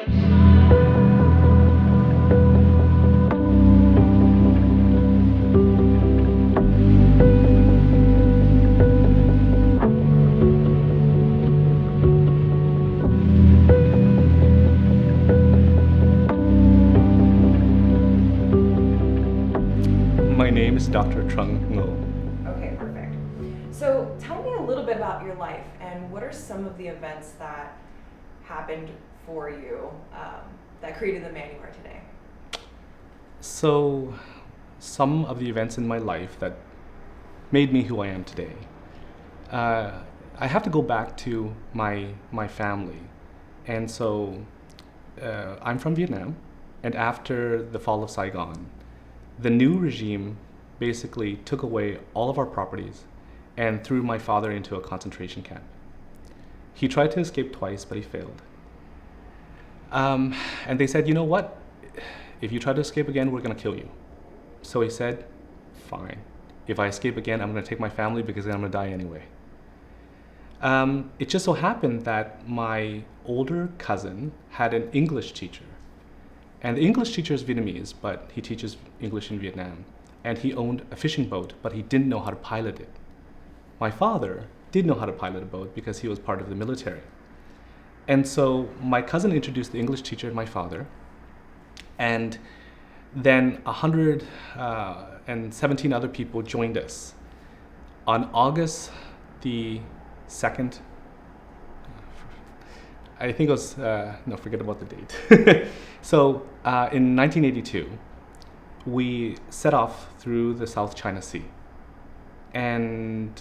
My name is Dr. Trung Ngo. Okay, perfect. So tell me a little bit about your life and what are some of the events that happened for you that created the man you are today? So, some of the events in my life that made me who I am today. I have to go back to my family. And so, I'm from Vietnam, and after the fall of Saigon, the new regime basically took away all of our properties and threw my father into a concentration camp. He tried to escape twice, but he failed. And they said, you know what? If you try to escape again, we're going to kill you. So he said, fine. If I escape again, I'm going to take my family because then I'm going to die anyway. It just so happened that my older cousin had an English teacher. And the English teacher is Vietnamese, but he teaches English in Vietnam. And he owned a fishing boat, but he didn't know how to pilot it. My father did know how to pilot a boat because he was part of the military. And so my cousin introduced the English teacher to my father, and then 117 other people joined us. On August the 2nd, I think it was, no, forget about the date. So in 1982, we set off through the South China Sea. And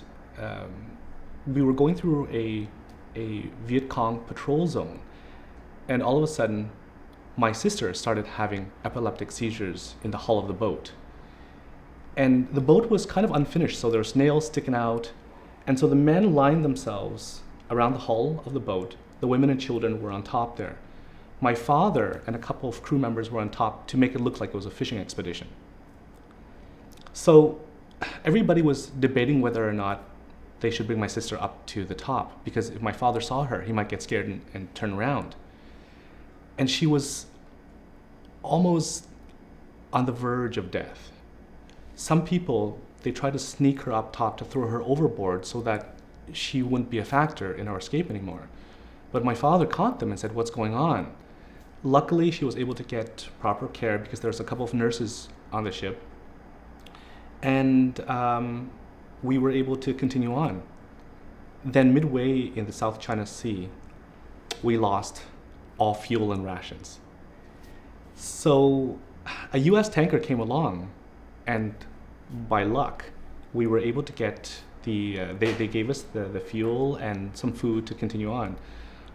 we were going through a Viet Cong patrol zone. And all of a sudden, my sister started having epileptic seizures in the hull of the boat. And the boat was kind of unfinished, so there were nails sticking out. And so the men lined themselves around the hull of the boat. The women and children were on top there. My father and a couple of crew members were on top to make it look like it was a fishing expedition. So everybody was debating whether or not they should bring my sister up to the top, because if my father saw her, he might get scared and turn around. And she was almost on the verge of death. Some people, they tried to sneak her up top to throw her overboard so that she wouldn't be a factor in our escape anymore. But my father caught them and said, what's going on? Luckily, she was able to get proper care because there was a couple of nurses on the ship. And we were able to continue on. Then midway in the South China Sea, we lost all fuel and rations. So a US tanker came along, and by luck, we were able to get they gave us the fuel and some food to continue on.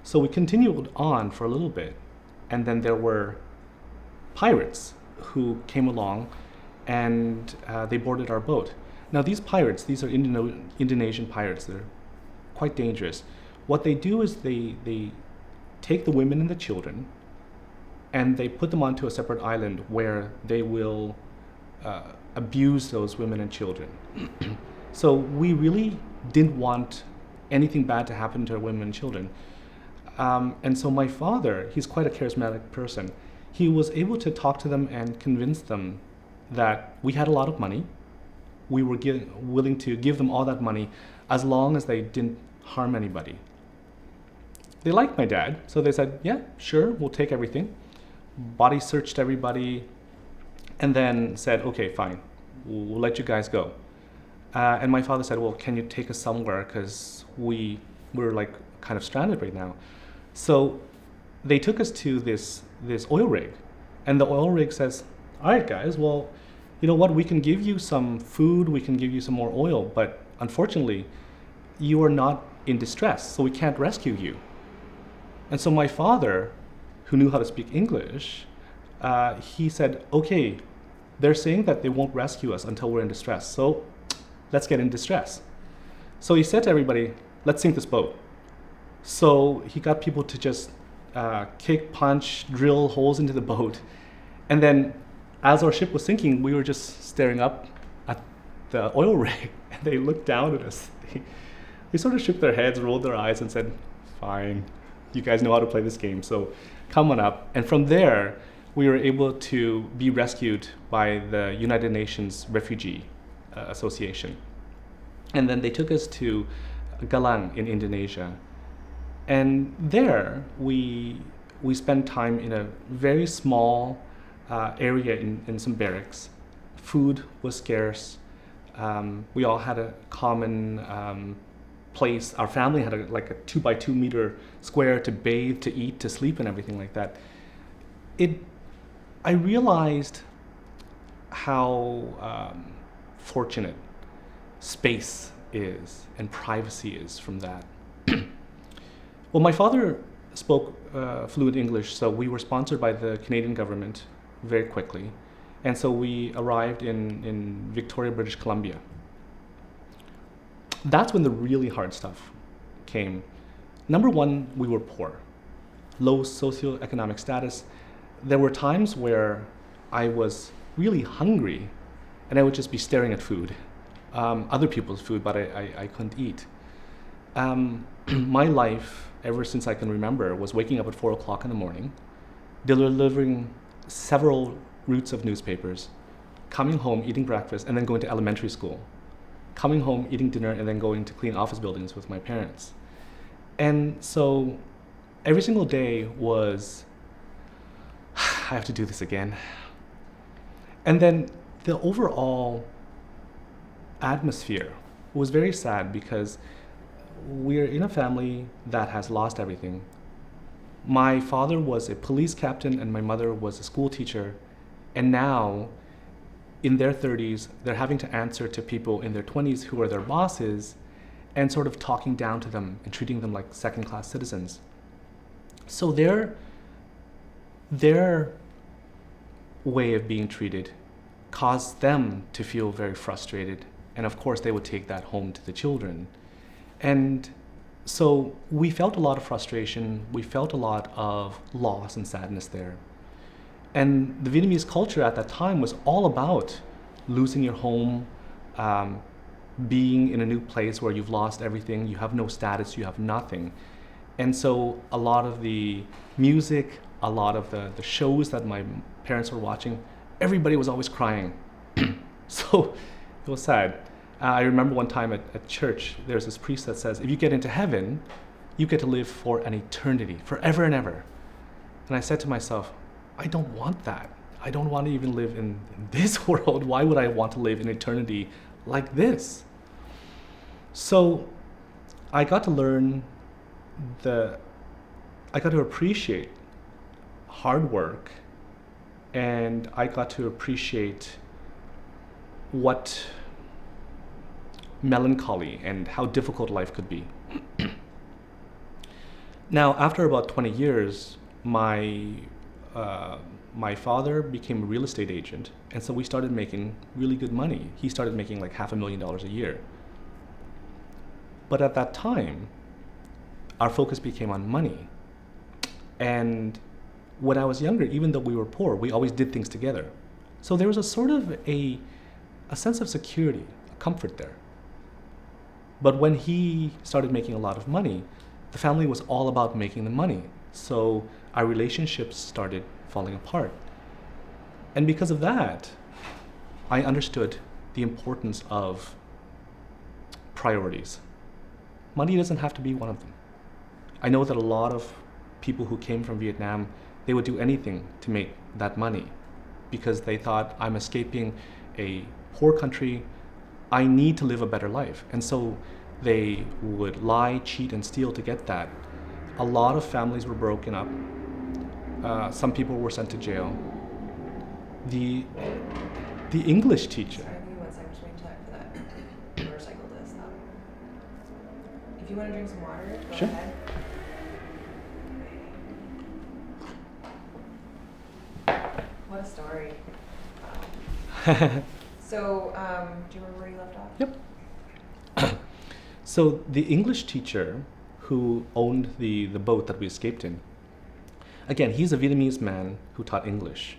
So we continued on for a little bit, and then there were pirates who came along and they boarded our boat. Now these pirates, these are Indonesian pirates. They're quite dangerous. What they do is they take the women and the children and they put them onto a separate island where they will abuse those women and children. So we really didn't want anything bad to happen to our women and children. And so my father, he's quite a charismatic person. He was able to talk to them and convince them that we had a lot of money. We were willing to give them all that money as long as they didn't harm anybody. They liked my dad, so they said, yeah, sure, we'll take everything. Body searched everybody, and then said, okay, fine, we'll let you guys go. And my father said, well, can you take us somewhere? Because we're like kind of stranded right now. So they took us to this oil rig, and the oil rig says, all right, guys, well, you know what, we can give you some food, we can give you some more oil, but unfortunately, you are not in distress, so we can't rescue you. And so my father, who knew how to speak English, he said, okay, they're saying that they won't rescue us until we're in distress, so let's get in distress. So he said to everybody, let's sink this boat. So he got people to just kick, punch, drill holes into the boat. And then as our ship was sinking, we were just staring up at the oil rig, and they looked down at us. They sort of shook their heads, rolled their eyes, and said, fine, You guys know how to play this game, so come on up. And from there, we were able to be rescued by the United Nations Refugee Association. And then they took us to Galang in Indonesia. And there, we spent time in a very small area in some barracks. Food was scarce. We all had a common place. Our family had a 2x2 meter square to bathe, to eat, to sleep, and everything like that. I realized how fortunate space is and privacy is from that. Well, my father spoke fluent English, so we were sponsored by the Canadian government very quickly. And so we arrived in Victoria, British Columbia. That's when the really hard stuff came. Number one, we were poor, low socioeconomic status. There were times where I was really hungry and I would just be staring at food, other people's food, but I couldn't eat. My life, ever since I can remember, was waking up at 4 o'clock in the morning, delivering several routes of newspapers, coming home, eating breakfast, and then going to elementary school, coming home, eating dinner, and then going to clean office buildings with my parents. And so every single day was, I have to do this again. And then the overall atmosphere was very sad because we're in a family that has lost everything. My father was a police captain and my mother was a school teacher. And now, in their 30s, they're having to answer to people in their 20s who are their bosses and sort of talking down to them and treating them like second-class citizens. So their way of being treated caused them to feel very frustrated. And of course, they would take that home to the children. And so we felt a lot of frustration. We felt a lot of loss and sadness there. And the Vietnamese culture at that time was all about losing your home, being in a new place where you've lost everything, you have no status, you have nothing. And so a lot of the music, a lot of the shows that my parents were watching, everybody was always crying. So it was sad. I remember one time at church, there's this priest that says, if you get into heaven, you get to live for an eternity, forever and ever. And I said to myself, I don't want that. I don't want to even live in this world. Why would I want to live in eternity like this? So I got to learn I got to appreciate hard work, and I got to appreciate what melancholy and how difficult life could be. Now, after about 20 years, my father became a real estate agent, and so we started making really good money. He started making like $500,000 a year. But at that time, our focus became on money. And when I was younger, even though we were poor, we always did things together. So there was a sort of a sense of security, a comfort there. But when he started making a lot of money, the family was all about making the money. So our relationships started falling apart. And because of that, I understood the importance of priorities. Money doesn't have to be one of them. I know that a lot of people who came from Vietnam, they would do anything to make that money because they thought, I'm escaping a poor country, I need to live a better life. And so they would lie, cheat, and steal to get that. A lot of families were broken up. Some people were sent to jail. The English teacher. Sorry, give me 1 second. Just waiting time for that motorcycle to stop. If you want to drink some water, go Sure. ahead. What a story. Wow. So, do you remember where you left off? Yep. So the English teacher who owned the boat that we escaped in, again, he's a Vietnamese man who taught English.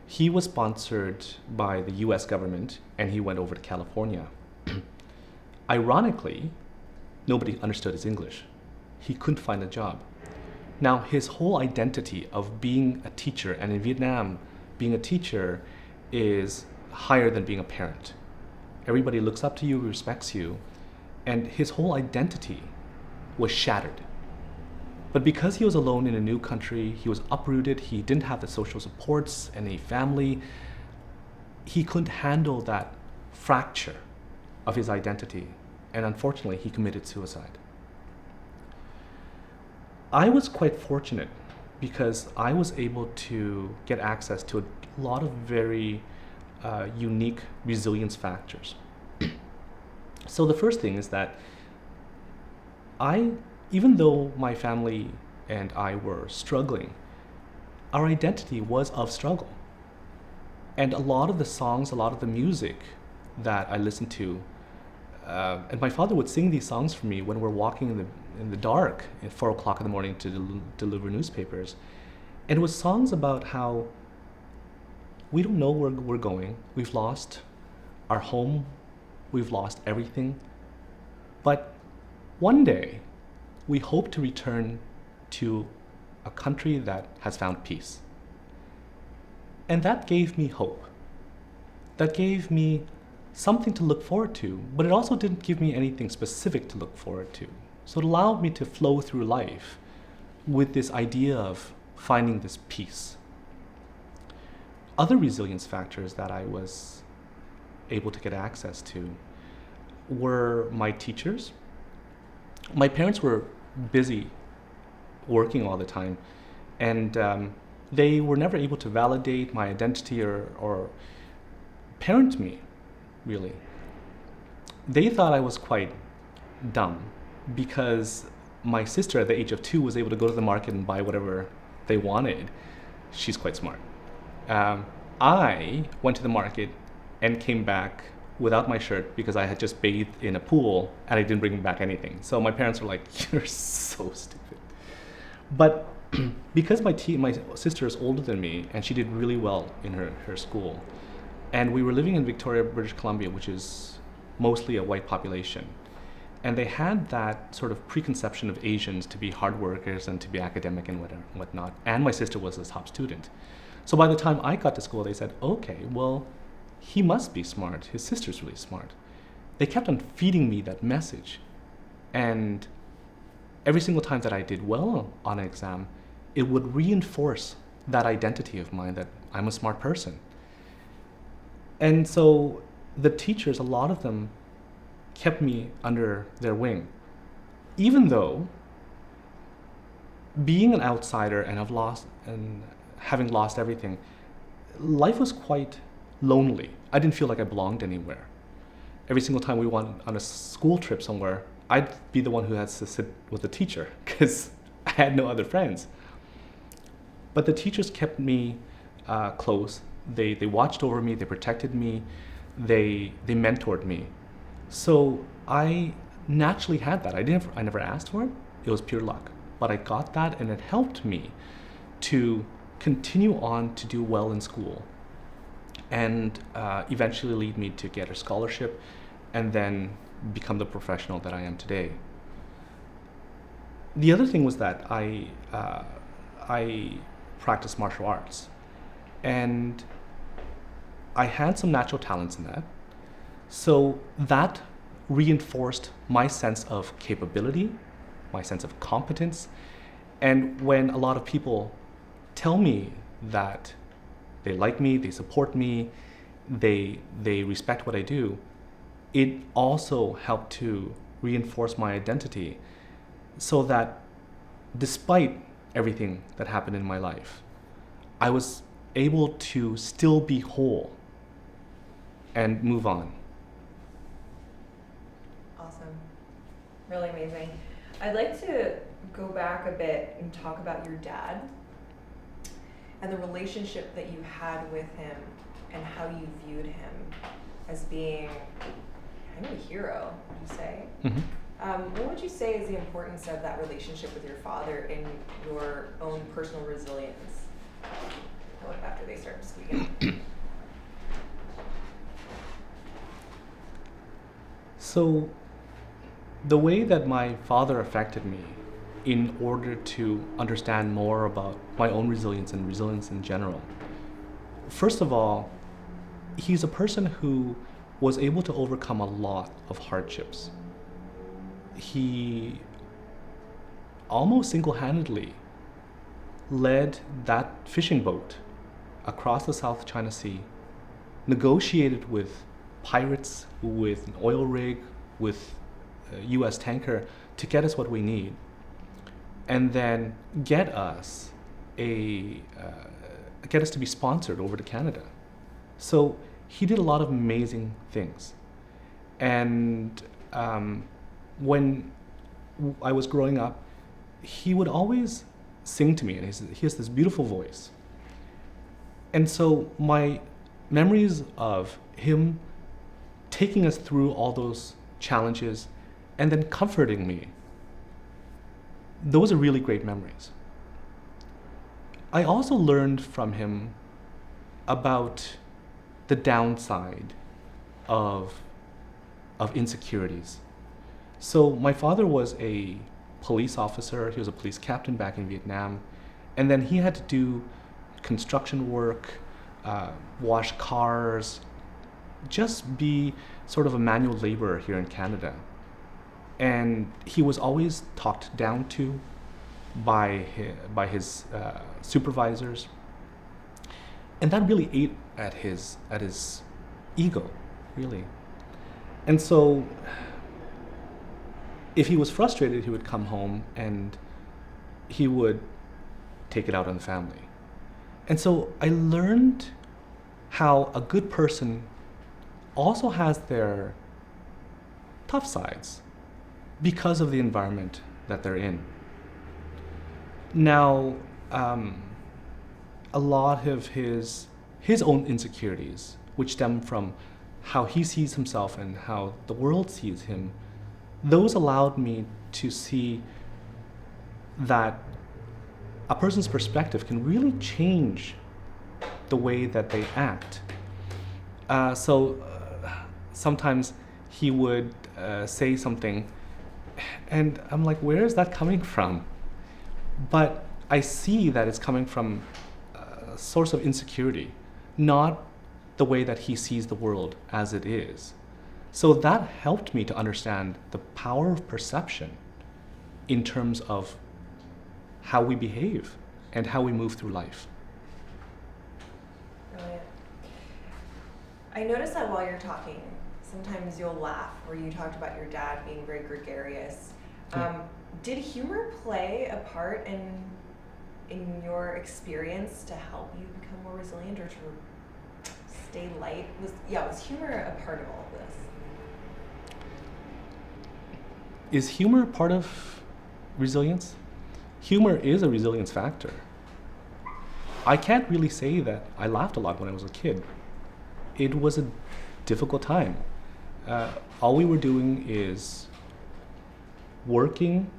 He was sponsored by the US government and he went over to California. Ironically, nobody understood his English. He couldn't find a job. Now, his whole identity of being a teacher, and in Vietnam, being a teacher is higher than being a parent. Everybody looks up to you, respects you, and his whole identity was shattered. But because he was alone in a new country, he was uprooted, he didn't have the social supports and a family, he couldn't handle that fracture of his identity, and unfortunately, he committed suicide. I was quite fortunate because I was able to get access to a lot of very unique resilience factors. So the first thing is that even though my family and I were struggling, our identity was of struggle. And a lot of the songs, a lot of the music that I listened to, and my father would sing these songs for me when we're walking in the dark at 4 o'clock in the morning to deliver newspapers. And it was songs about how we don't know where we're going. We've lost our home. We've lost everything. But one day, we hope to return to a country that has found peace. And that gave me hope. That gave me something to look forward to, but it also didn't give me anything specific to look forward to. So it allowed me to flow through life with this idea of finding this peace. Other resilience factors that I was able to get access to were my teachers. My parents were busy working all the time, and they were never able to validate my identity or parent me, really. They thought I was quite dumb because my sister at the age of 2 was able to go to the market and buy whatever they wanted. She's quite smart. I went to the market and came back without my shirt because I had just bathed in a pool and I didn't bring back anything. So my parents were like, "You're so stupid." But because my sister is older than me and she did really well in her school, and we were living in Victoria, British Columbia, which is mostly a white population, and they had that sort of preconception of Asians to be hard workers and to be academic and whatnot, and my sister was a top student. So by the time I got to school, they said, okay, well, he must be smart. His sister's really smart. They kept on feeding me that message. And every single time that I did well on an exam, it would reinforce that identity of mine that I'm a smart person. And so the teachers, a lot of them, kept me under their wing. Even though being an outsider and having lost everything, life was quite lonely. I didn't feel like I belonged anywhere. Every single time we went on a school trip somewhere, I'd be the one who has to sit with the teacher because I had no other friends. But the teachers kept me close. They watched over me, they protected me, they mentored me. So I naturally had that. I never asked for it. It was pure luck. But I got that, and it helped me to continue on to do well in school and eventually lead me to get a scholarship and then become the professional that I am today. The other thing was that I practiced martial arts, and I had some natural talents in that. So that reinforced my sense of capability, my sense of competence. And when a lot of people tell me that they like me, they support me, they respect what I do, it also helped to reinforce my identity so that despite everything that happened in my life, I was able to still be whole and move on. Awesome. Really amazing. I'd like to go back a bit and talk about your dad and the relationship that you had with him and how you viewed him as being kind of a hero, would you say? Mm-hmm. What would you say is the importance of that relationship with your father in your own personal resilience? After they start speaking. So the way that my father affected me in order to understand more about my own resilience and resilience in general. First of all, he's a person who was able to overcome a lot of hardships. He almost single-handedly led that fishing boat across the South China Sea, negotiated with pirates, with an oil rig, with a US tanker to get us what we need, and then get us to be sponsored over to Canada. So he did a lot of amazing things. And when I was growing up, he would always sing to me, and he has this beautiful voice. And so my memories of him taking us through all those challenges and then comforting me, those are really great memories. I also learned from him about the downside of insecurities. So my father was a police officer, he was a police captain back in Vietnam, and then he had to do construction work, wash cars, just be sort of a manual laborer here in Canada. And he was always talked down to by his supervisors, and that really ate at his ego, really. And so if he was frustrated, he would come home and he would take it out on the family. And so I learned how a good person also has their tough sides because of the environment that they're in. Now, a lot of his own insecurities, which stem from how he sees himself and how the world sees him, those allowed me to see that a person's perspective can really change the way that they act. Sometimes he would say something, and I'm like, where is that coming from? But I see that it's coming from a source of insecurity, not the way that he sees the world as it is. So that helped me to understand the power of perception in terms of how we behave and how we move through life. Brilliant. I noticed that while you're talking, sometimes you'll laugh, where you talked about your dad being very gregarious. Did humor play a part in your experience to help you become more resilient or to stay light? Was humor a part of all of this? Is humor part of resilience? Humor is a resilience factor. I can't really say that I laughed a lot when I was a kid. It was a difficult time. All we were doing is working,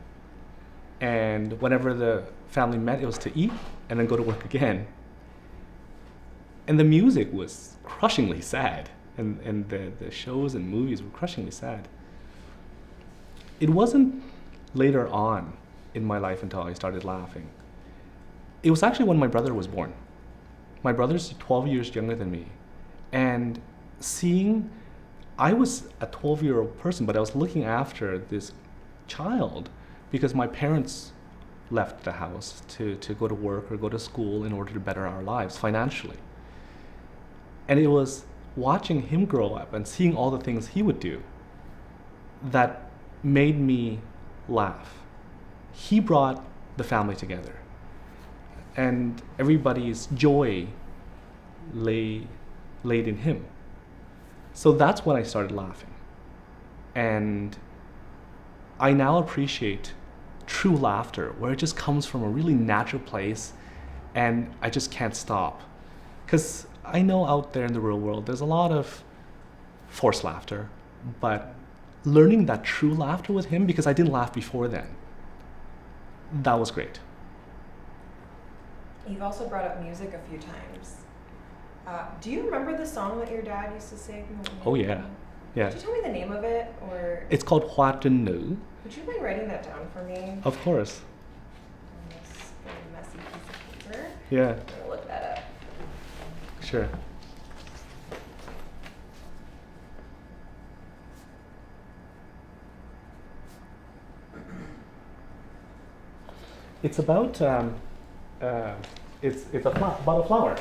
and whenever the family met, it was to eat and then go to work again. And the music was crushingly sad, and the shows and movies were crushingly sad. It wasn't later on in my life until I started laughing. It was actually when my brother was born. My brother's 12 years younger than me. And I was a 12-year-old person, but I was looking after this child because my parents left the house to go to work or go to school in order to better our lives financially. And it was watching him grow up and seeing all the things he would do that made me laugh. He brought the family together, and everybody's joy laid in him. So that's when I started laughing. And I now appreciate true laughter, where it just comes from a really natural place and I just can't stop. Because I know out there in the real world, there's a lot of forced laughter, but learning that true laughter with him, because I didn't laugh before then, that was great. You've also brought up music a few times. Do you remember the song that your dad used to sing? Oh yeah. Could you tell me the name of it? Or it's called Hoa Trinh Nữ. would you mind writing that down for me? Of course. Yeah, I'm gonna look that up. sure. It's about about a flower.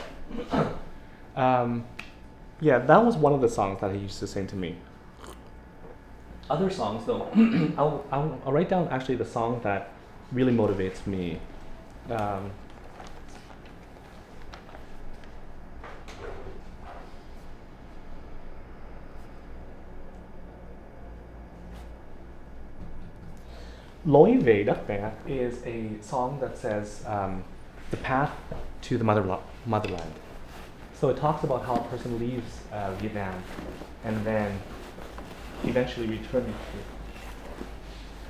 Yeah, that was one of the songs that he used to sing to me. Other songs, though, I'll write down actually the song that really motivates me. Um, Loi Ve Dak Bang is a song that says the path to the motherland. So it talks about how a person leaves Vietnam and then eventually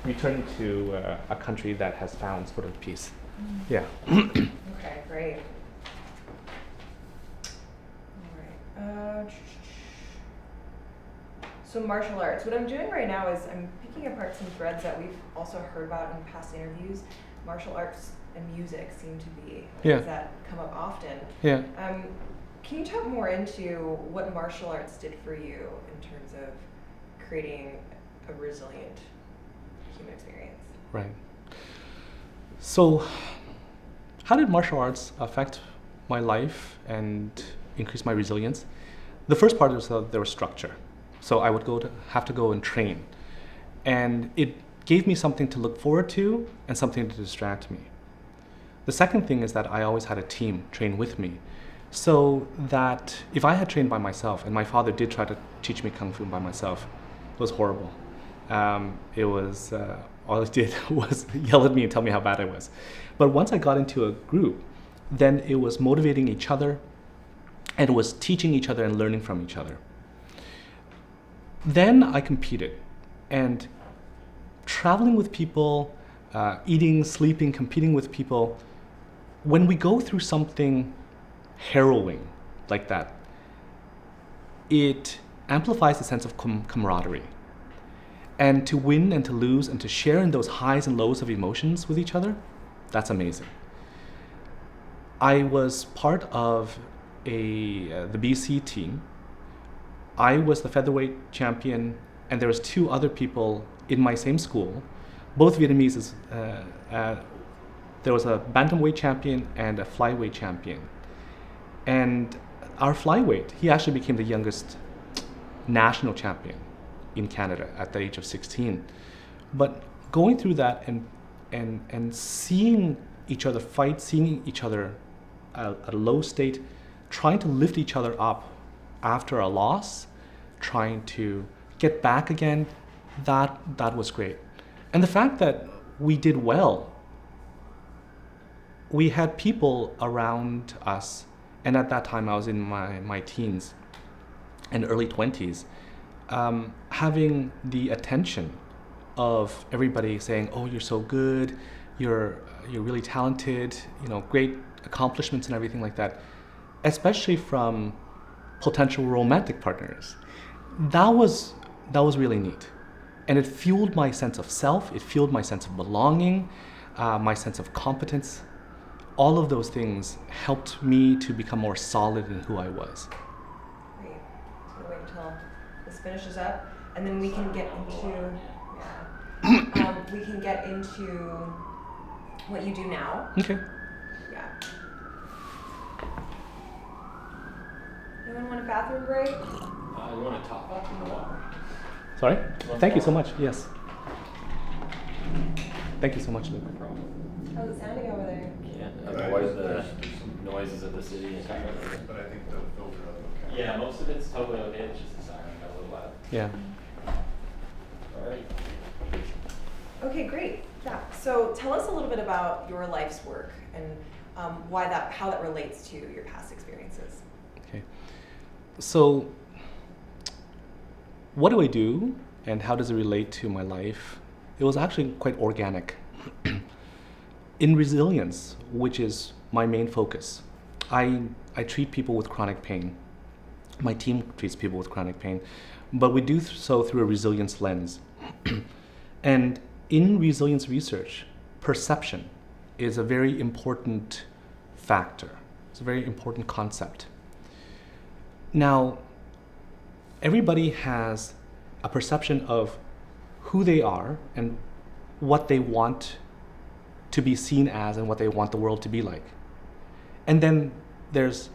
returning to a country that has found sort of peace. Yeah. Okay, great. All right. So martial arts. What I'm doing right now is I'm picking apart some threads that we've also heard about in past interviews. Martial arts and music seem to be things that come up often. Yeah. Can you talk more into what martial arts did for you in terms of creating a resilient human experience? Right. So, how did martial arts affect my life and increase my resilience? The first part was that there was structure. So I would have to go and train. And it gave me something to look forward to and something to distract me. The second thing is that I always had a team train with me. So that if I had trained by myself, and my father did try to teach me Kung Fu by myself, it was horrible. It was, all he did was yell at me and tell me how bad I was. But once I got into a group, then it was motivating each other, and it was teaching each other and learning from each other. Then I competed, and traveling with people, eating, sleeping, competing with people, when we go through something harrowing like that, it amplifies the sense of camaraderie. And to win and to lose and to share in those highs and lows of emotions with each other, that's amazing. I was part of the BC team. I was the featherweight champion, and there was two other people in my same school, both Vietnamese. There was a bantamweight champion and a flyweight champion. And our flyweight, he actually became the youngest national champion in Canada at the age of 16. But going through that and seeing each other fight, seeing each other at a low state, trying to lift each other up after a loss, trying to get back again, that was great. And the fact that we did well, we had people around us, and at that time I was in my teens and early 20s, having the attention of everybody saying, "Oh, you're so good, you're really talented, great accomplishments," and everything like that, especially from potential romantic partners. That was really neat. And it fueled my sense of self, it fueled my sense of belonging, my sense of competence. All of those things helped me to become more solid in who I was. Great. So wait until this finishes up, and then we can get into we can get into what you do now. Okay. Yeah. Anyone want a bathroom break? You want to top up in the water? Sorry? Thank you so much. Yes. Thank you so much, Luke. No problem. How's it sounding over there? Yeah, avoid the noises of the city and kind of. But I think the filter is okay. Yeah, most of it's totally okay. It's just the siren got a little loud. Yeah. All right. Okay, great. Yeah. So tell us a little bit about your life's work and how that relates to your past experiences. Okay. So, what do I do and how does it relate to my life? It was actually quite organic. In resilience, which is my main focus, I treat people with chronic pain. My team treats people with chronic pain, but we do so through a resilience lens. And in resilience research, perception is a very important factor. It's a very important concept. Now, everybody has a perception of who they are and what they want to be seen as and what they want the world to be like. And then there's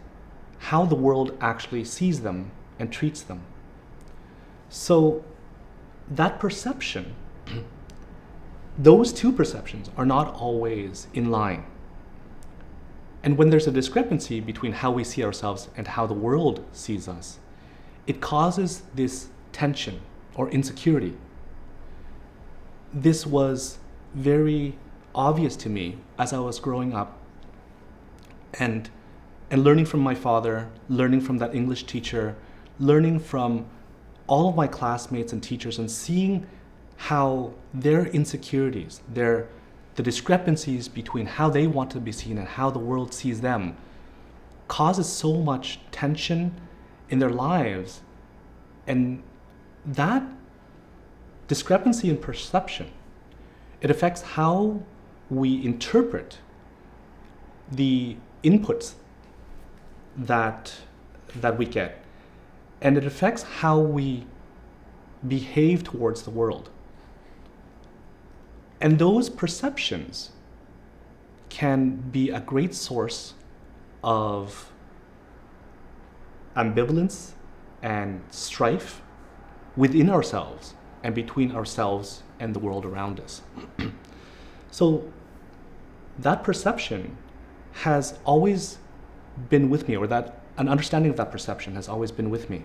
how the world actually sees them and treats them. So that perception, those two perceptions are not always in line. And when there's a discrepancy between how we see ourselves and how the world sees us, it causes this tension or insecurity. This was very obvious to me as I was growing up and learning from my father, learning from that English teacher, learning from all of my classmates and teachers, and seeing how their insecurities, the discrepancies between how they want to be seen and how the world sees them causes so much tension in their lives. And that discrepancy in perception, it affects how we interpret the inputs that we get, and it affects how we behave towards the world. And those perceptions can be a great source of ambivalence and strife within ourselves and between ourselves and the world around us. So that perception has always been with me, or that an understanding of that perception has always been with me.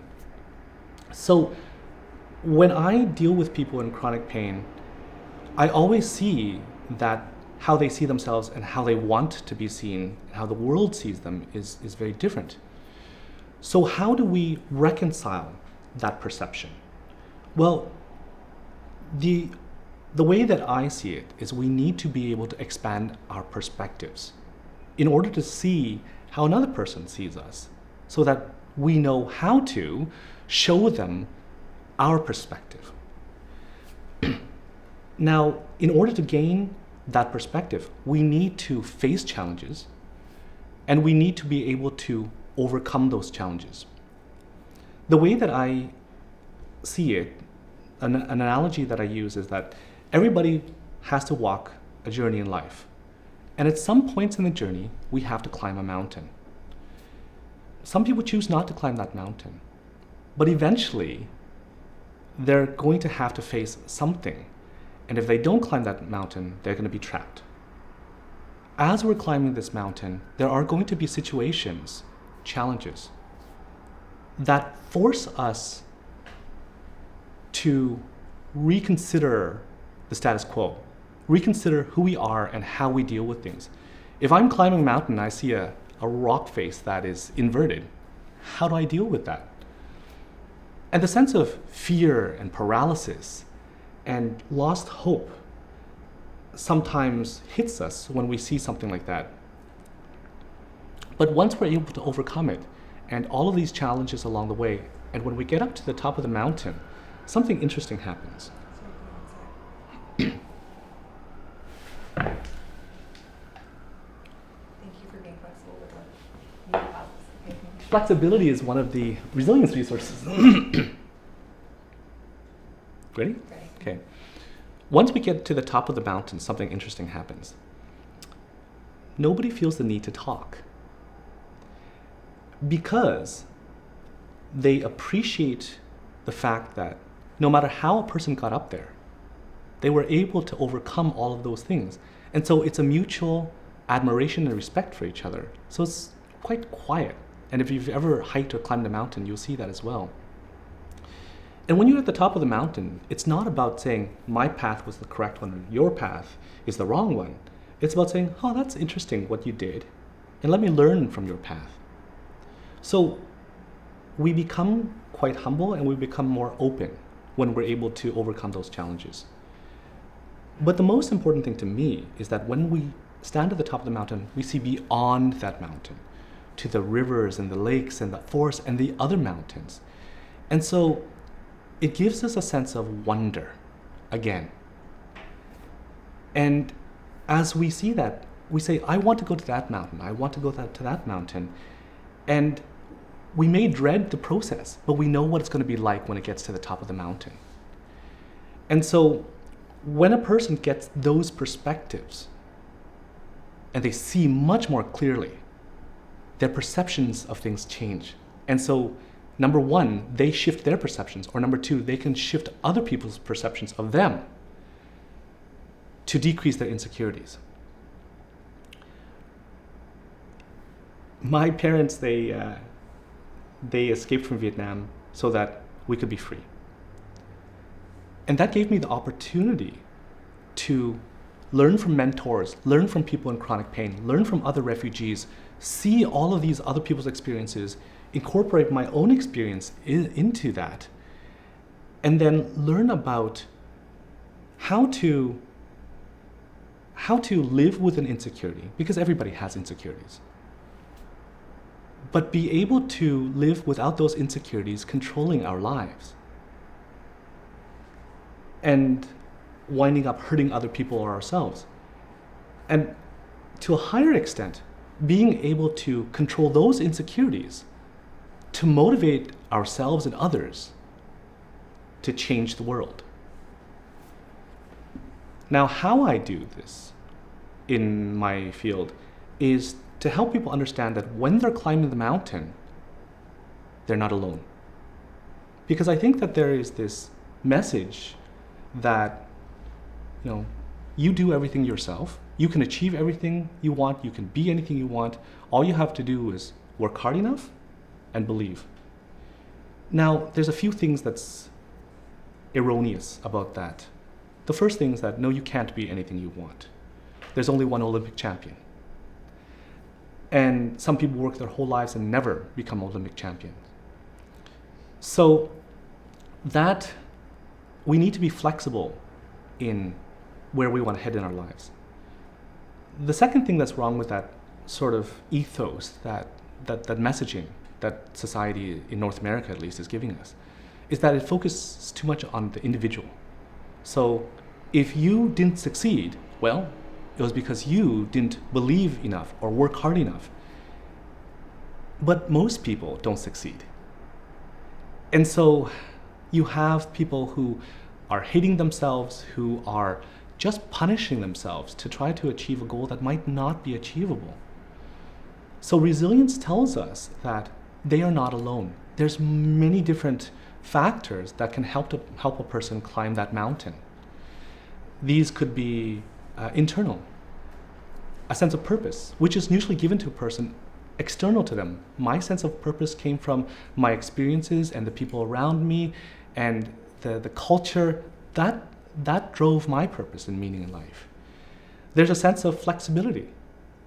So when I deal with people in chronic pain, I always see that how they see themselves and how they want to be seen, how the world sees them is very different. So how do we reconcile that perception? Well, the way that I see it is we need to be able to expand our perspectives in order to see how another person sees us, so that we know how to show them our perspective. Now, in order to gain that perspective, we need to face challenges, and we need to be able to overcome those challenges. The way that I see it, an analogy that I use is that everybody has to walk a journey in life. And at some points in the journey, we have to climb a mountain. Some people choose not to climb that mountain, but eventually they're going to have to face something. And if they don't climb that mountain, they're going to be trapped. As we're climbing this mountain, there are going to be situations, challenges, that force us to reconsider the status quo, reconsider who we are and how we deal with things. If I'm climbing a mountain and I see a rock face that is inverted, how do I deal with that? And the sense of fear and paralysis and lost hope sometimes hits us when we see something like that. But once we're able to overcome it, and all of these challenges along the way, and when we get up to the top of the mountain, something interesting happens. Thank you for being flexible with what you have. Okay. Flexibility is one of the resilience resources. Ready? Ready. Okay. Once we get to the top of the mountain, something interesting happens. Nobody feels the need to talk, because they appreciate the fact that no matter how a person got up there, they were able to overcome all of those things. And so it's a mutual admiration and respect for each other. So it's quite quiet. And if you've ever hiked or climbed a mountain, you'll see that as well. And when you're at the top of the mountain, it's not about saying, my path was the correct one, or your path is the wrong one. It's about saying, oh, that's interesting what you did, and let me learn from your path. So we become quite humble, and we become more open when we're able to overcome those challenges. But the most important thing to me is that when we stand at the top of the mountain, we see beyond that mountain to the rivers and the lakes and the forests and the other mountains. And so it gives us a sense of wonder again. And as we see that we say, I want to go to that mountain, I want to go to that mountain. And we may dread the process, but we know what it's going to be like when it gets to the top of the mountain. And so when a person gets those perspectives and they see much more clearly, their perceptions of things change. And so, number one, they shift their perceptions, or number two, they can shift other people's perceptions of them to decrease their insecurities. My parents, they escaped from Vietnam so that we could be free. And that gave me the opportunity to learn from mentors, learn from people in chronic pain, learn from other refugees, see all of these other people's experiences, incorporate my own experience into that, and then learn about how to live with an insecurity, because everybody has insecurities. But be able to live without those insecurities controlling our lives and winding up hurting other people or ourselves. And to a higher extent, being able to control those insecurities to motivate ourselves and others to change the world. Now, how I do this in my field is to help people understand that when they're climbing the mountain, they're not alone. Because I think that there is this message that, you do everything yourself, you can achieve everything you want, you can be anything you want, all you have to do is work hard enough and believe. Now, there's a few things that's erroneous about that. The first thing is that, no, you can't be anything you want. There's only one Olympic champion. And some people work their whole lives and never become Olympic champions. So that we need to be flexible in where we want to head in our lives. The second thing that's wrong with that sort of ethos, that messaging that society in North America at least is giving us, is that it focuses too much on the individual. So if you didn't succeed, well, it was because you didn't believe enough or work hard enough. But most people don't succeed. And so you have people who are hating themselves, who are just punishing themselves to try to achieve a goal that might not be achievable. So resilience tells us that they are not alone. There's many different factors that can help a person climb that mountain. These could be internal, a sense of purpose, which is usually given to a person external to them. My sense of purpose came from my experiences and the people around me and the culture that drove my purpose and meaning in life. There's a sense of flexibility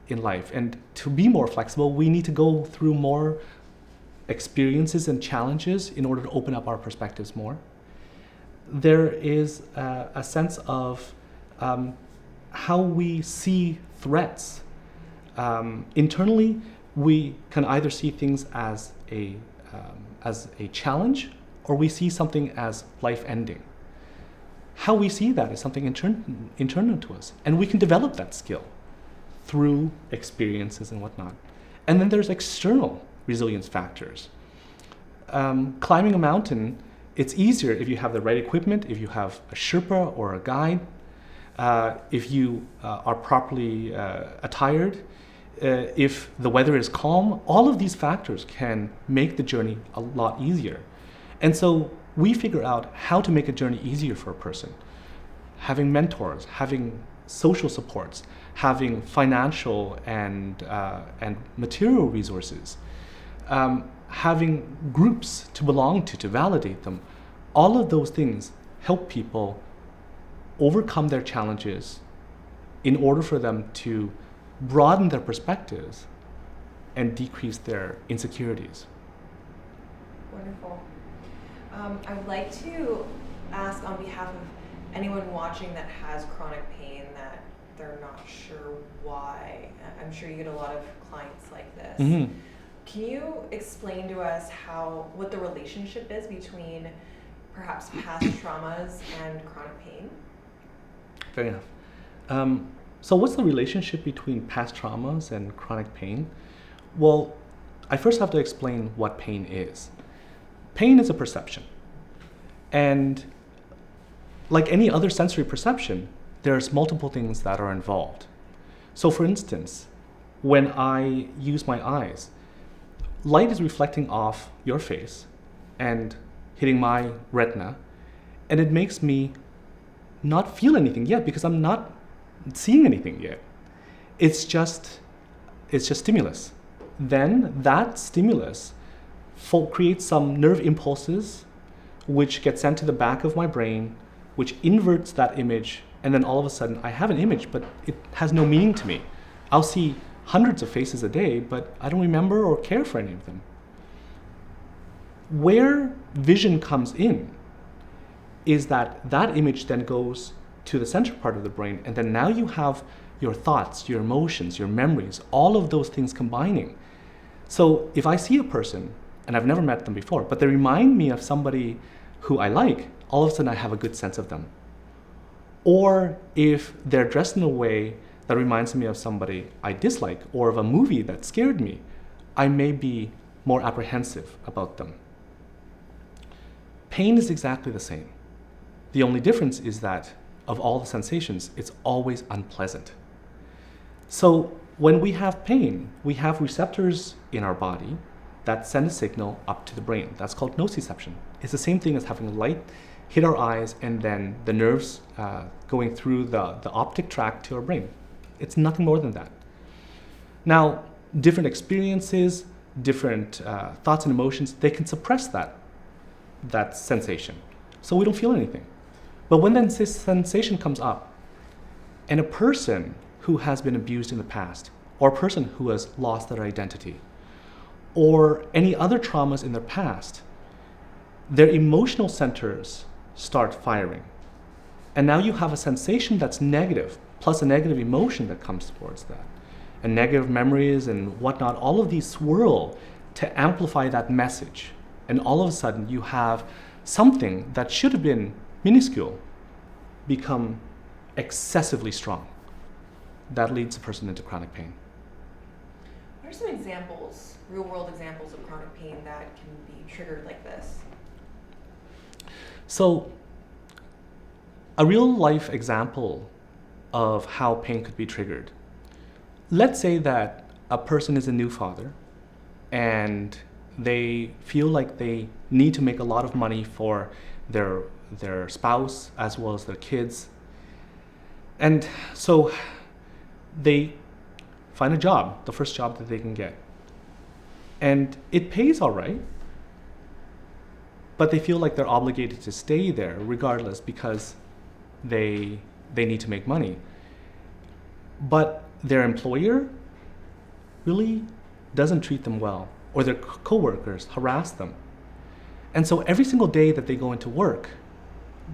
in life, and to be more flexible, we need to go through more experiences and challenges in order to open up our perspectives more. There is a sense of how we see threats. Internally, we can either see things as a challenge, or we see something as life-ending. How we see that is something internal to us, and we can develop that skill through experiences and whatnot. And then there's external resilience factors. Climbing a mountain, it's easier if you have the right equipment, if you have a Sherpa or a guide, if you are properly attired, if the weather is calm. All of these factors can make the journey a lot easier. And so we figure out how to make a journey easier for a person. Having mentors, having social supports, having financial and material resources, having groups to belong to validate them. All of those things help people overcome their challenges in order for them to broaden their perspectives and decrease their insecurities. Wonderful. I would like to ask on behalf of anyone watching that has chronic pain that they're not sure why. I'm sure you get a lot of clients like this. Mm-hmm. Can you explain to us what the relationship is between perhaps past traumas and chronic pain? Fair enough. So what's the relationship between past traumas and chronic pain? Well, I first have to explain what pain is. Pain is a perception. And like any other sensory perception, there's multiple things that are involved. So for instance, when I use my eyes, light is reflecting off your face and hitting my retina, and it makes me not feel anything yet because I'm not seeing anything yet. It's just stimulus. Then that stimulus creates some nerve impulses which get sent to the back of my brain, which inverts that image, and then all of a sudden I have an image, but it has no meaning to me. I'll see hundreds of faces a day, but I don't remember or care for any of them. Where vision comes in is that that image then goes to the center part of the brain, and then now you have your thoughts, your emotions, your memories, all of those things combining. So if I see a person, and I've never met them before, but they remind me of somebody who I like, all of a sudden I have a good sense of them. Or if they're dressed in a way that reminds me of somebody I dislike, or of a movie that scared me, I may be more apprehensive about them. Pain is exactly the same. The only difference is that of all the sensations, it's always unpleasant. So when we have pain, we have receptors in our body that send a signal up to the brain. That's called nociception. It's the same thing as having light hit our eyes and then the nerves going through the optic tract to our brain. It's nothing more than that. Now, different experiences, different thoughts and emotions, they can suppress that sensation. So we don't feel anything. But when that sensation comes up, and a person who has been abused in the past, or a person who has lost their identity, or any other traumas in their past, their emotional centers start firing. And now you have a sensation that's negative, plus a negative emotion that comes towards that. And negative memories and whatnot, all of these swirl to amplify that message. And all of a sudden you have something that should have been minuscule become excessively strong. That leads a person into chronic pain. What are some examples, real-world examples of chronic pain that can be triggered like this? So, a real-life example of how pain could be triggered. Let's say that a person is a new father and they feel like they need to make a lot of money for their spouse as well as their kids. And so they find a job, the first job that they can get. And it pays all right, but they feel like they're obligated to stay there regardless because they need to make money. But their employer really doesn't treat them well, or their coworkers harass them. And so every single day that they go into work,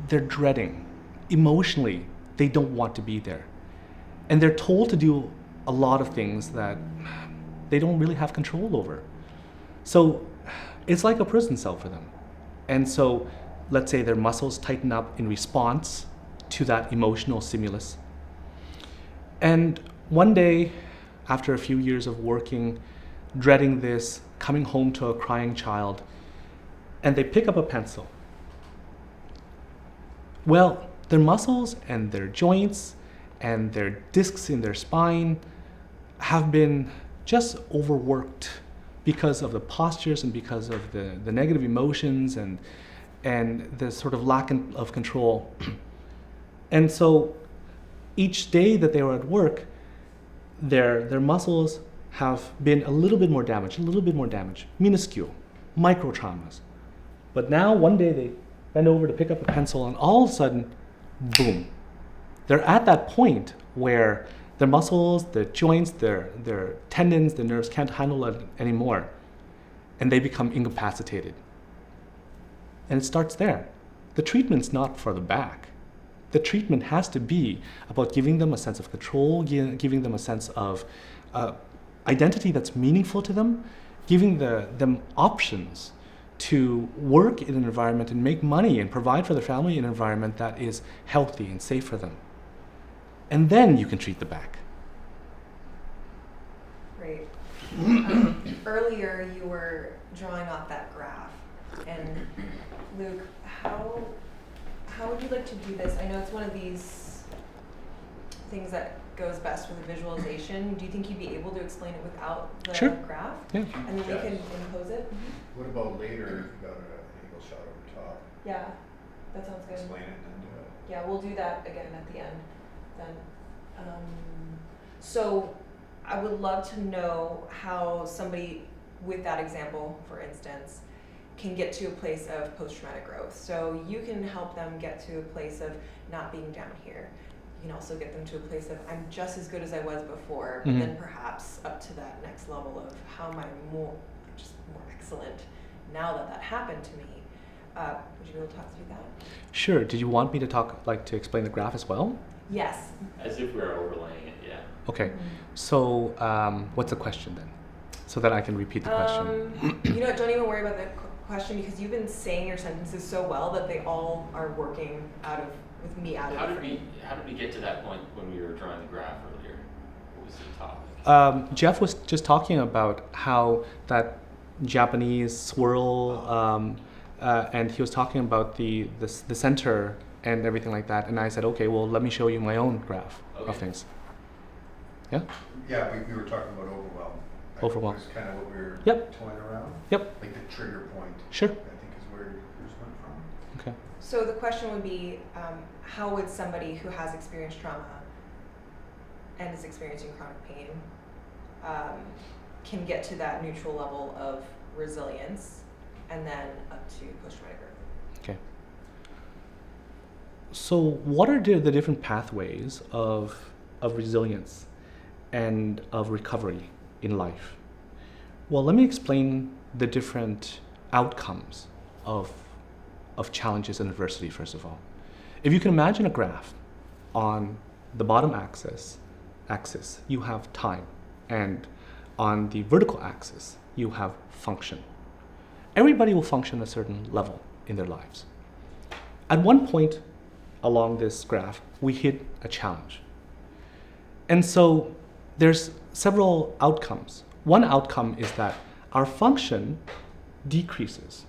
they're dreading. Emotionally, they don't want to be there. And they're told to do a lot of things that they don't really have control over. So it's like a prison cell for them. And so let's say their muscles tighten up in response to that emotional stimulus. And one day, after a few years of working, dreading this, coming home to a crying child, and they pick up a pencil. Well, their muscles and their joints and their discs in their spine have been just overworked because of the postures and because of the negative emotions and the sort of lack of control. And so each day that they were at work, their muscles have been a little bit more damaged, minuscule, micro traumas. But now one day they bend over to pick up a pencil and all of a sudden, boom. They're at that point where their muscles, their joints, their tendons, their nerves can't handle it anymore. And they become incapacitated. And it starts there. The treatment's not for the back. The treatment has to be about giving them a sense of control, giving them a sense of identity that's meaningful to them, giving them options to work in an environment and make money and provide for their family in an environment that is healthy and safe for them. and then you can treat the back. Great. Earlier you were drawing off that graph, and Luke, how would you like to do this? I know it's one of these things that goes best with a visualization. Do you think you'd be able to explain it without the Sure. graph? Yeah. And then we can impose it? What about later if you got an angle shot over top? Yeah, that sounds good. Explain it and do it. Yeah, we'll do that again at the end then. So I would love to know how somebody with that example, for instance, can get to a place of post-traumatic growth. So you can help them get to a place of not being down here. You can also get them to a place of I'm just as good as I was before, but then perhaps up to that next level of how am I more excellent now that happened to me. Would you be able to talk through that? Sure. Did you want me to to explain the graph as well? Yes. As if we were overlaying it, yeah. Okay. So what's the question then? So that I can repeat the question. You know what, don't even worry about the question because you've been saying your sentences so well that they all are working with me out of How it. did we get to that point when we were drawing the graph earlier? What was the topic? Jeff was just talking about how that Japanese swirl, and he was talking about the center and everything like that. And I said, okay, well, let me show you my own graph of things. Yeah? Yeah, we were talking about overwhelm. Overwhelm. That's kind of what we were Yep. toying around. Yep. Like the trigger point. Sure. I think is where yours went from. Okay. So the question would be, how would somebody who has experienced trauma and is experiencing chronic pain can get to that neutral level of resilience and then up to post-traumatic growth? Okay. So what are the different pathways of resilience and of recovery in life? Well, let me explain the different outcomes of challenges and adversity, first of all. If you can imagine a graph, on the bottom axis, you have time, and on the vertical axis, you have function. Everybody will function at a certain level in their lives. At one point along this graph, we hit a challenge. And so there's several outcomes. One outcome is that our function decreases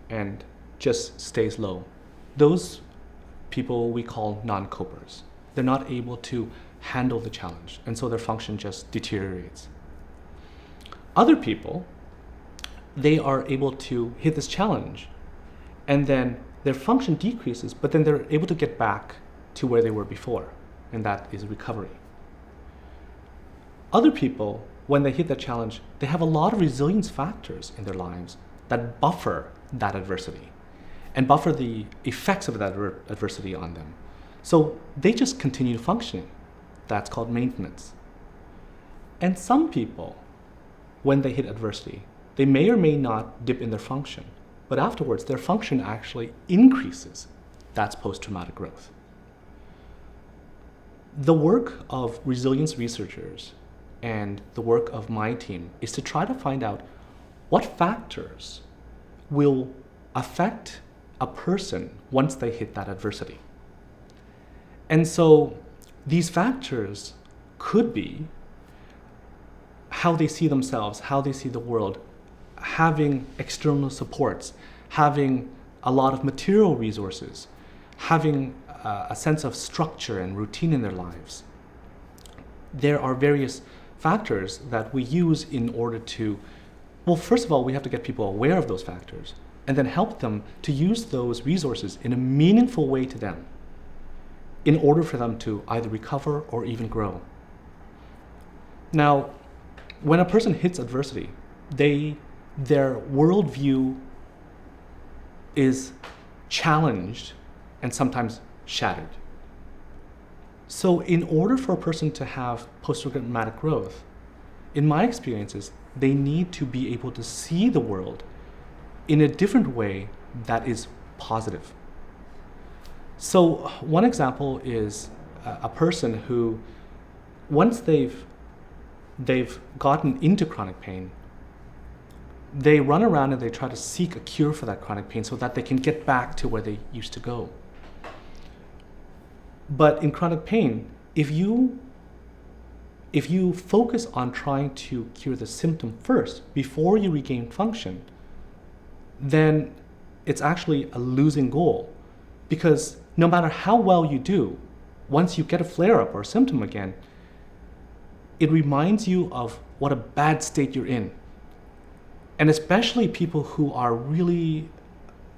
and just stays low. Those people we call non-copers. They're not able to handle the challenge, and so their function just deteriorates. Other people, they are able to hit this challenge, and then their function decreases, but then they're able to get back to where they were before, and that is recovery. Other people, when they hit that challenge, they have a lot of resilience factors in their lives that buffer that adversity and buffer the effects of that adversity on them. So they just continue functioning. That's called maintenance. And some people, when they hit adversity, they may or may not dip in their function, but afterwards their function actually increases. That's post-traumatic growth. The work of resilience researchers and the work of my team is to try to find out what factors will affect a person once they hit that adversity. And so these factors could be how they see themselves, how they see the world, having external supports, having a lot of material resources, having a sense of structure and routine in their lives. There are various factors that we use in order to, well, first of all, we have to get people aware of those factors and then help them to use those resources in a meaningful way to them in order for them to either recover or even grow. Now, when a person hits adversity, their worldview is challenged and sometimes shattered. So in order for a person to have post-traumatic growth, in my experiences, they need to be able to see the world in a different way that is positive. So one example is a person who, once they've gotten into chronic pain, they run around and they try to seek a cure for that chronic pain so that they can get back to where they used to go. But in chronic pain, if you focus on trying to cure the symptom first before you regain function, then it's actually a losing goal. Because no matter how well you do, once you get a flare-up or a symptom again, it reminds you of what a bad state you're in. And especially people who are really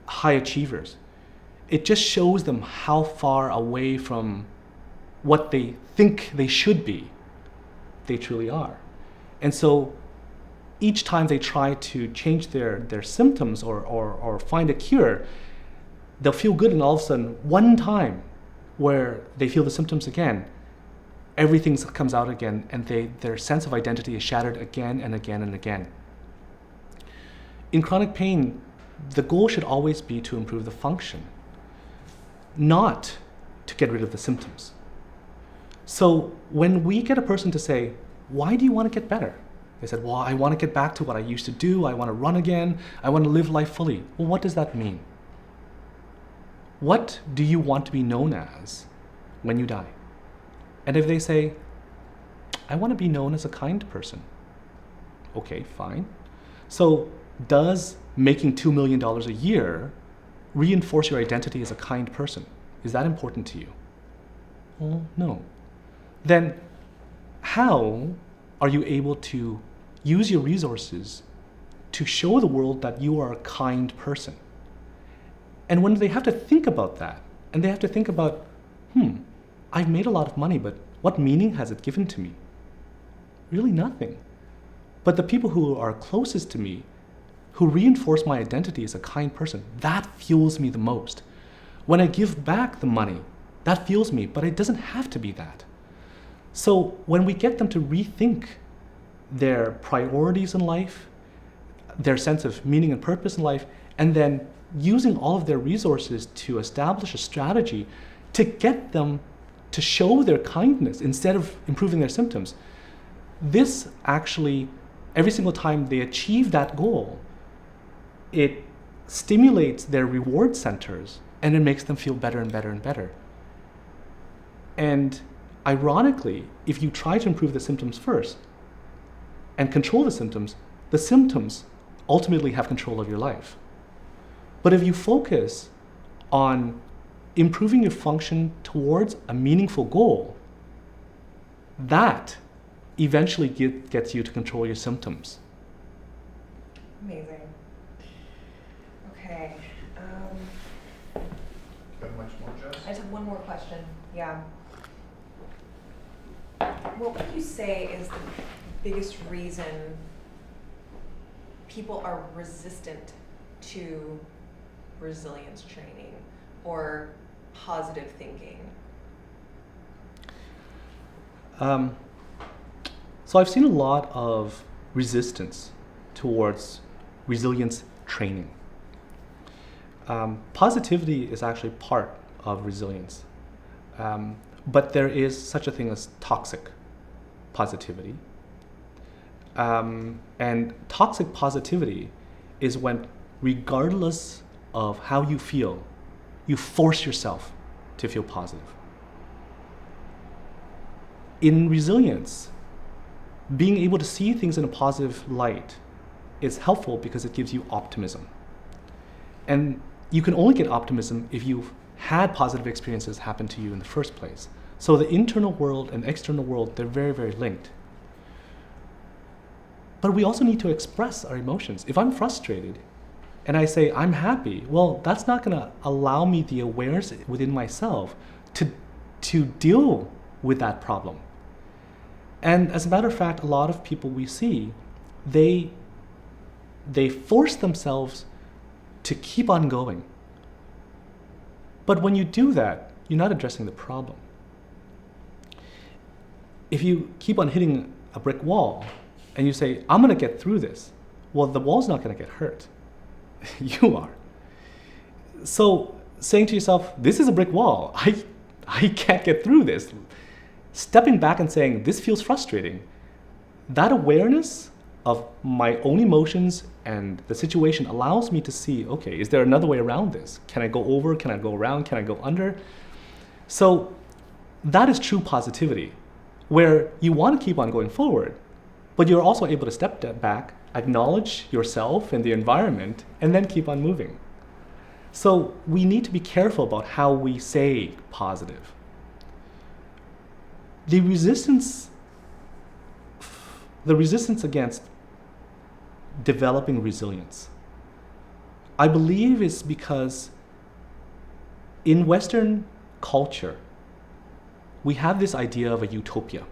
high achievers, it just shows them how far away from what they think they should be they truly are. And so each time they try to change their symptoms or find a cure, they'll feel good, and all of a sudden, one time where they feel the symptoms again, everything comes out again, and their sense of identity is shattered again and again and again. In chronic pain, the goal should always be to improve the function, not to get rid of the symptoms. So when we get a person to say, why do you want to get better? They said, well, I want to get back to what I used to do. I want to run again. I want to live life fully. Well, what does that mean? What do you want to be known as when you die? And if they say, I want to be known as a kind person. Okay, fine. So does making $2 million a year reinforce your identity as a kind person? Is that important to you? Well, no. Then how are you able to use your resources to show the world that you are a kind person? And when they have to think about that, and they have to think about, I've made a lot of money, but what meaning has it given to me? Really nothing. But the people who are closest to me, who reinforce my identity as a kind person, that fuels me the most. When I give back the money, that fuels me, but it doesn't have to be that. So when we get them to rethink their priorities in life, their sense of meaning and purpose in life, and then using all of their resources to establish a strategy to get them to show their kindness instead of improving their symptoms, this actually, every single time they achieve that goal, it stimulates their reward centers, and it makes them feel better and better and better. And ironically, if you try to improve the symptoms first and control the symptoms ultimately have control of your life. But if you focus on improving your function towards a meaningful goal, that eventually gets you to control your symptoms. Amazing. Okay. Got much more, Jess? I just have one more question. Yeah. What would you say is the biggest reason people are resistant to resilience training or positive thinking? So I've seen a lot of resistance towards resilience training. Positivity is actually part of resilience. But there is such a thing as toxic positivity. And toxic positivity is when, regardless of how you feel, you force yourself to feel positive. In resilience, being able to see things in a positive light is helpful because it gives you optimism. And you can only get optimism if you've had positive experiences happen to you in the first place. So the internal world and external world, they're very, very linked. But we also need to express our emotions. If I'm frustrated and I say I'm happy, well, that's not going to allow me the awareness within myself to deal with that problem. And as a matter of fact, a lot of people we see, they force themselves to keep on going. But when you do that, you're not addressing the problem. If you keep on hitting a brick wall and you say, I'm going to get through this, well, the wall's not going to get hurt. You are. So saying to yourself, this is a brick wall. I can't get through this. Stepping back and saying, this feels frustrating. That awareness of my own emotions and the situation allows me to see, okay, is there another way around this? Can I go over? Can I go around? Can I go under? So that is true positivity, where you want to keep on going forward, but you're also able to step back, acknowledge yourself and the environment, and then keep on moving. So we need to be careful about how we say positive. The resistance against developing resilience, I believe, is because in Western culture, we have this idea of a utopia.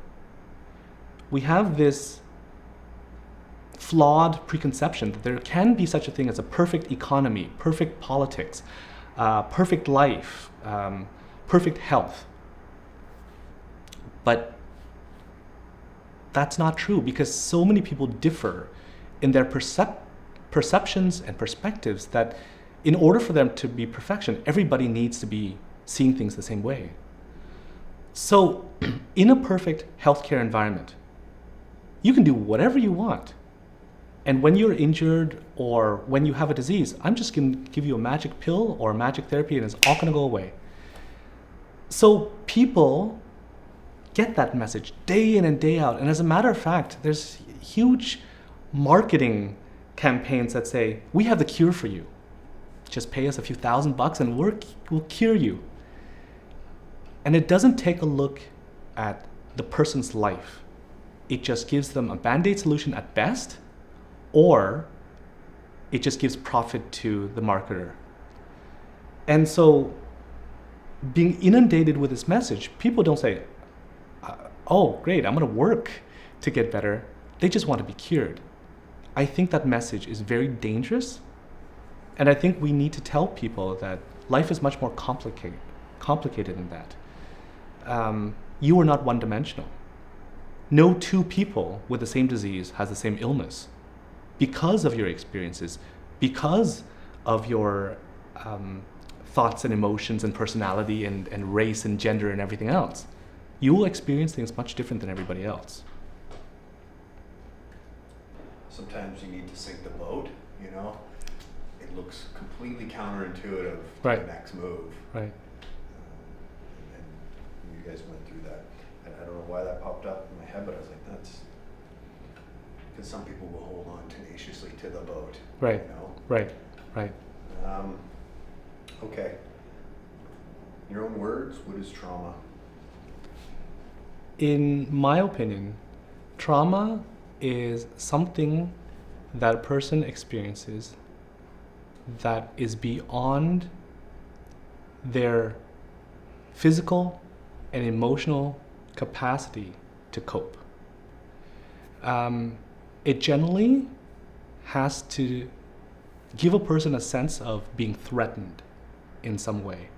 We have this flawed preconception that there can be such a thing as a perfect economy, perfect politics, perfect life, perfect health. But that's not true, because so many people differ in their perceptions and perspectives that in order for them to be perfection, everybody needs to be seeing things the same way. So in a perfect healthcare environment, you can do whatever you want. And when you're injured or when you have a disease, I'm just going to give you a magic pill or a magic therapy and it's all going to go away. So people get that message day in and day out. And as a matter of fact, there's huge marketing campaigns that say, we have the cure for you. Just pay us a few $1,000 and we'll cure you. And it doesn't take a look at the person's life. It just gives them a band-aid solution at best, or it just gives profit to the marketer. And so being inundated with this message, people don't say, oh, great, I'm going to work to get better. They just want to be cured. I think that message is very dangerous. And I think we need to tell people that life is much more complicated than that. You are not one-dimensional. No two people with the same disease has the same illness because of your experiences, because of your thoughts and emotions and personality and race and gender and everything else. You will experience things much different than everybody else. Sometimes you need to sink the boat, you know? It looks completely counterintuitive to Right. the next move. Right. And you guys went through that. And I don't know why that popped up in my head, but I was like, that's because some people will hold on tenaciously to the boat. Right. You know? Right. Right. Okay. In your own words, what is trauma? In my opinion, trauma is something that a person experiences that is beyond their physical and emotional capacity to cope. It generally has to give a person a sense of being threatened in some way.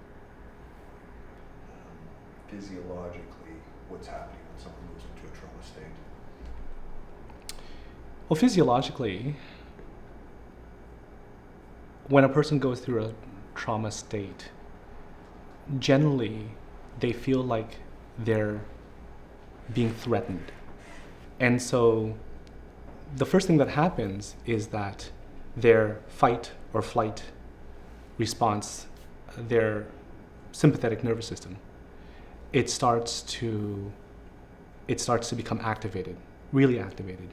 Physiologically, what's happening when someone moves into a trauma state? Well, physiologically, when a person goes through a trauma state, generally they feel like they're being threatened. And so the first thing that happens is that their fight or flight response, their sympathetic nervous system, it starts to become activated, really activated.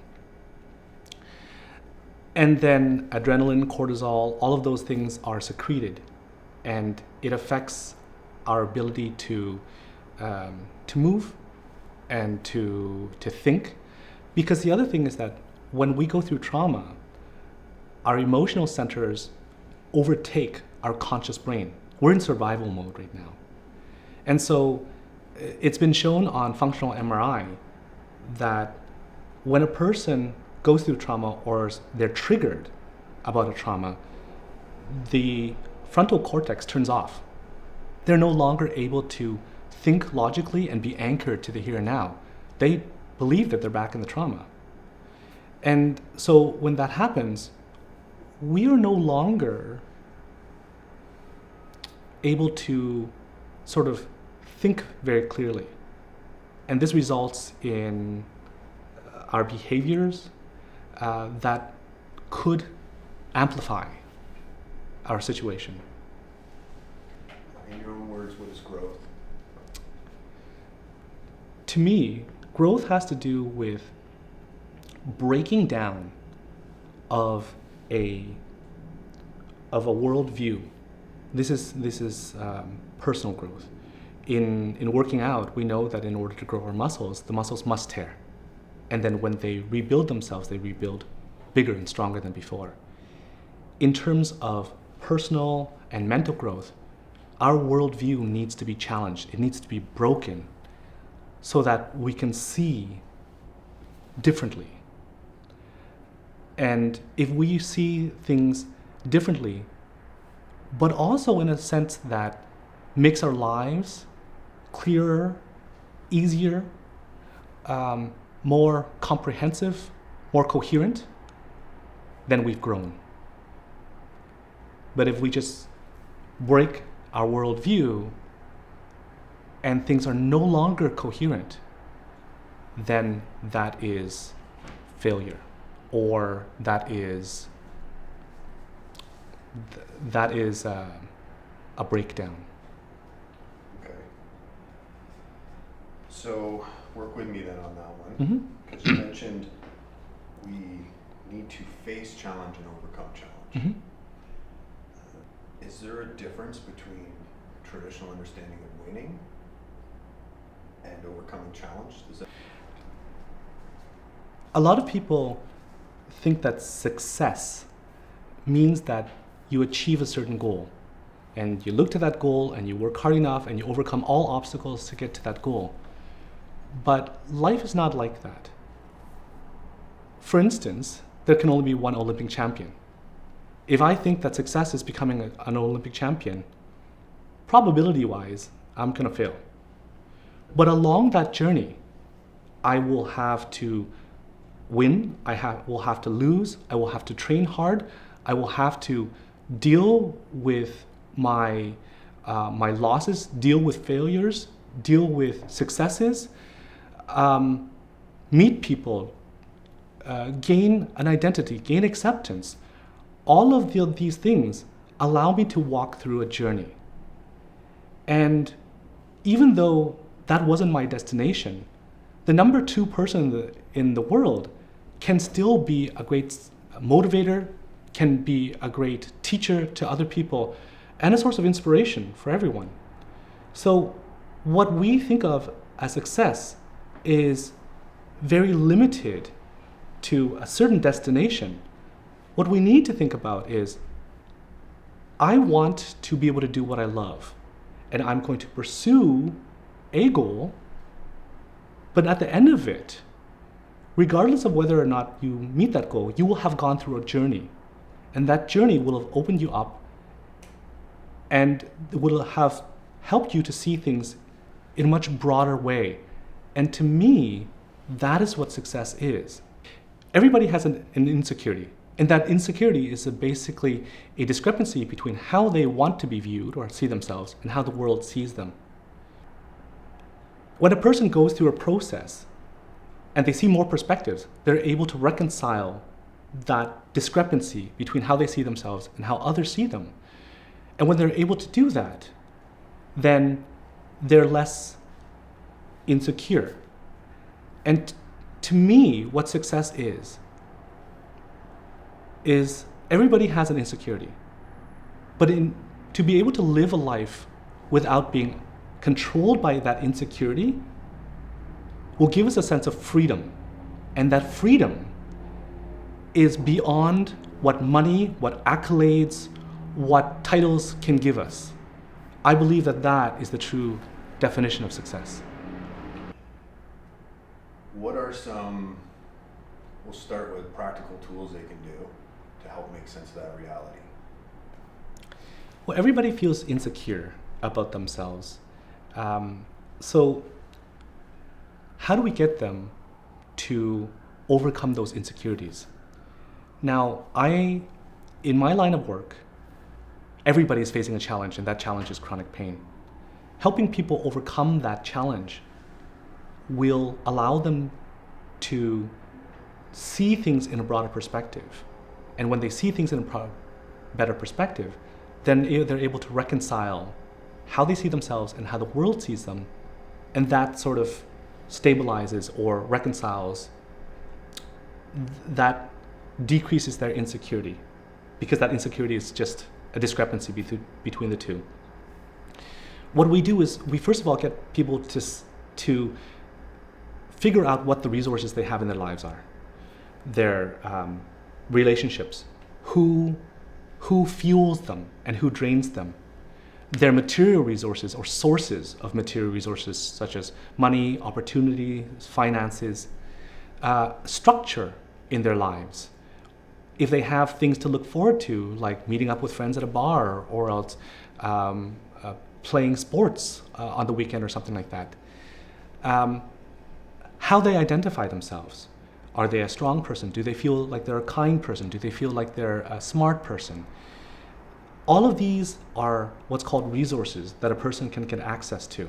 And then adrenaline, cortisol, all of those things are secreted, and it affects our ability to move and to think. Because the other thing is that when we go through trauma, our emotional centers overtake our conscious brain. We're in survival mode right now. And so it's been shown on functional MRI that when a person goes through trauma or they're triggered about a trauma, the frontal cortex turns off. They're no longer able to think logically and be anchored to the here and now. They believe that they're back in the trauma. And so when that happens, we are no longer able to sort of think very clearly. And this results in our behaviors that could amplify our situation. In your own words, what is growth? to me, growth has to do with breaking down of a worldview. This is personal growth. In working out, we know that in order to grow our muscles, the muscles must tear. And then when they rebuild themselves, they rebuild bigger and stronger than before. In terms of personal and mental growth, our worldview needs to be challenged. It needs to be broken so that we can see differently. And if we see things differently, but also in a sense that makes our lives clearer, easier, more comprehensive, more coherent, then we've grown. But if we just break our worldview and things are no longer coherent, then that is failure, or that is a breakdown. Okay. So work with me then on that one, Mm-hmm. because you mentioned we need to face challenge and overcome challenge. Mm-hmm. Is there a difference between traditional understanding of winning and overcoming challenge? A lot of people think that success means that you achieve a certain goal, and you look to that goal and you work hard enough and you overcome all obstacles to get to that goal. But life is not like that. For instance, there can only be one Olympic champion. If I think that success is becoming an Olympic champion, probability-wise, I'm gonna fail. But along that journey, I will have to win, will have to lose, I will have to train hard, I will have to deal with my losses, deal with failures, deal with successes, meet people, gain an identity, gain acceptance. All of these things allow me to walk through a journey. And even though that wasn't my destination, the number 2 person in the world can still be a great motivator, can be a great teacher to other people, and a source of inspiration for everyone. So what we think of as success is very limited to a certain destination. What we need to think about is, I want to be able to do what I love, and I'm going to pursue a goal, but at the end of it, regardless of whether or not you meet that goal, you will have gone through a journey. And that journey will have opened you up and will have helped you to see things in a much broader way. And to me, that is what success is. Everybody has an insecurity. And that insecurity is basically a discrepancy between how they want to be viewed or see themselves and how the world sees them. When a person goes through a process and they see more perspectives, they're able to reconcile that discrepancy between how they see themselves and how others see them. And when they're able to do that, then they're less insecure. And to me, what success is everybody has an insecurity. But to be able to live a life without being controlled by that insecurity will give us a sense of freedom. And that freedom is beyond what money, what accolades, what titles can give us. I believe that that is the true definition of success. What are some, we'll start with practical tools they can do to help make sense of that reality? Well, everybody feels insecure about themselves. So how do we get them to overcome those insecurities? Now, in my line of work, everybody is facing a challenge, and that challenge is chronic pain. Helping people overcome that challenge will allow them to see things in a broader perspective. And when they see things in a better perspective, then they're able to reconcile how they see themselves and how the world sees them. And that sort of stabilizes or reconciles, that decreases their insecurity, because that insecurity is just a discrepancy between the two. What we do is we first of all get people to figure out what the resources they have in their lives are, their relationships, who fuels them and who drains them, their material resources or sources of material resources such as money, opportunity, finances, structure in their lives. If they have things to look forward to, like meeting up with friends at a bar or else playing sports on the weekend or something like that. How they identify themselves. Are they a strong person? Do they feel like they're a kind person? Do they feel like they're a smart person? All of these are what's called resources that a person can get access to.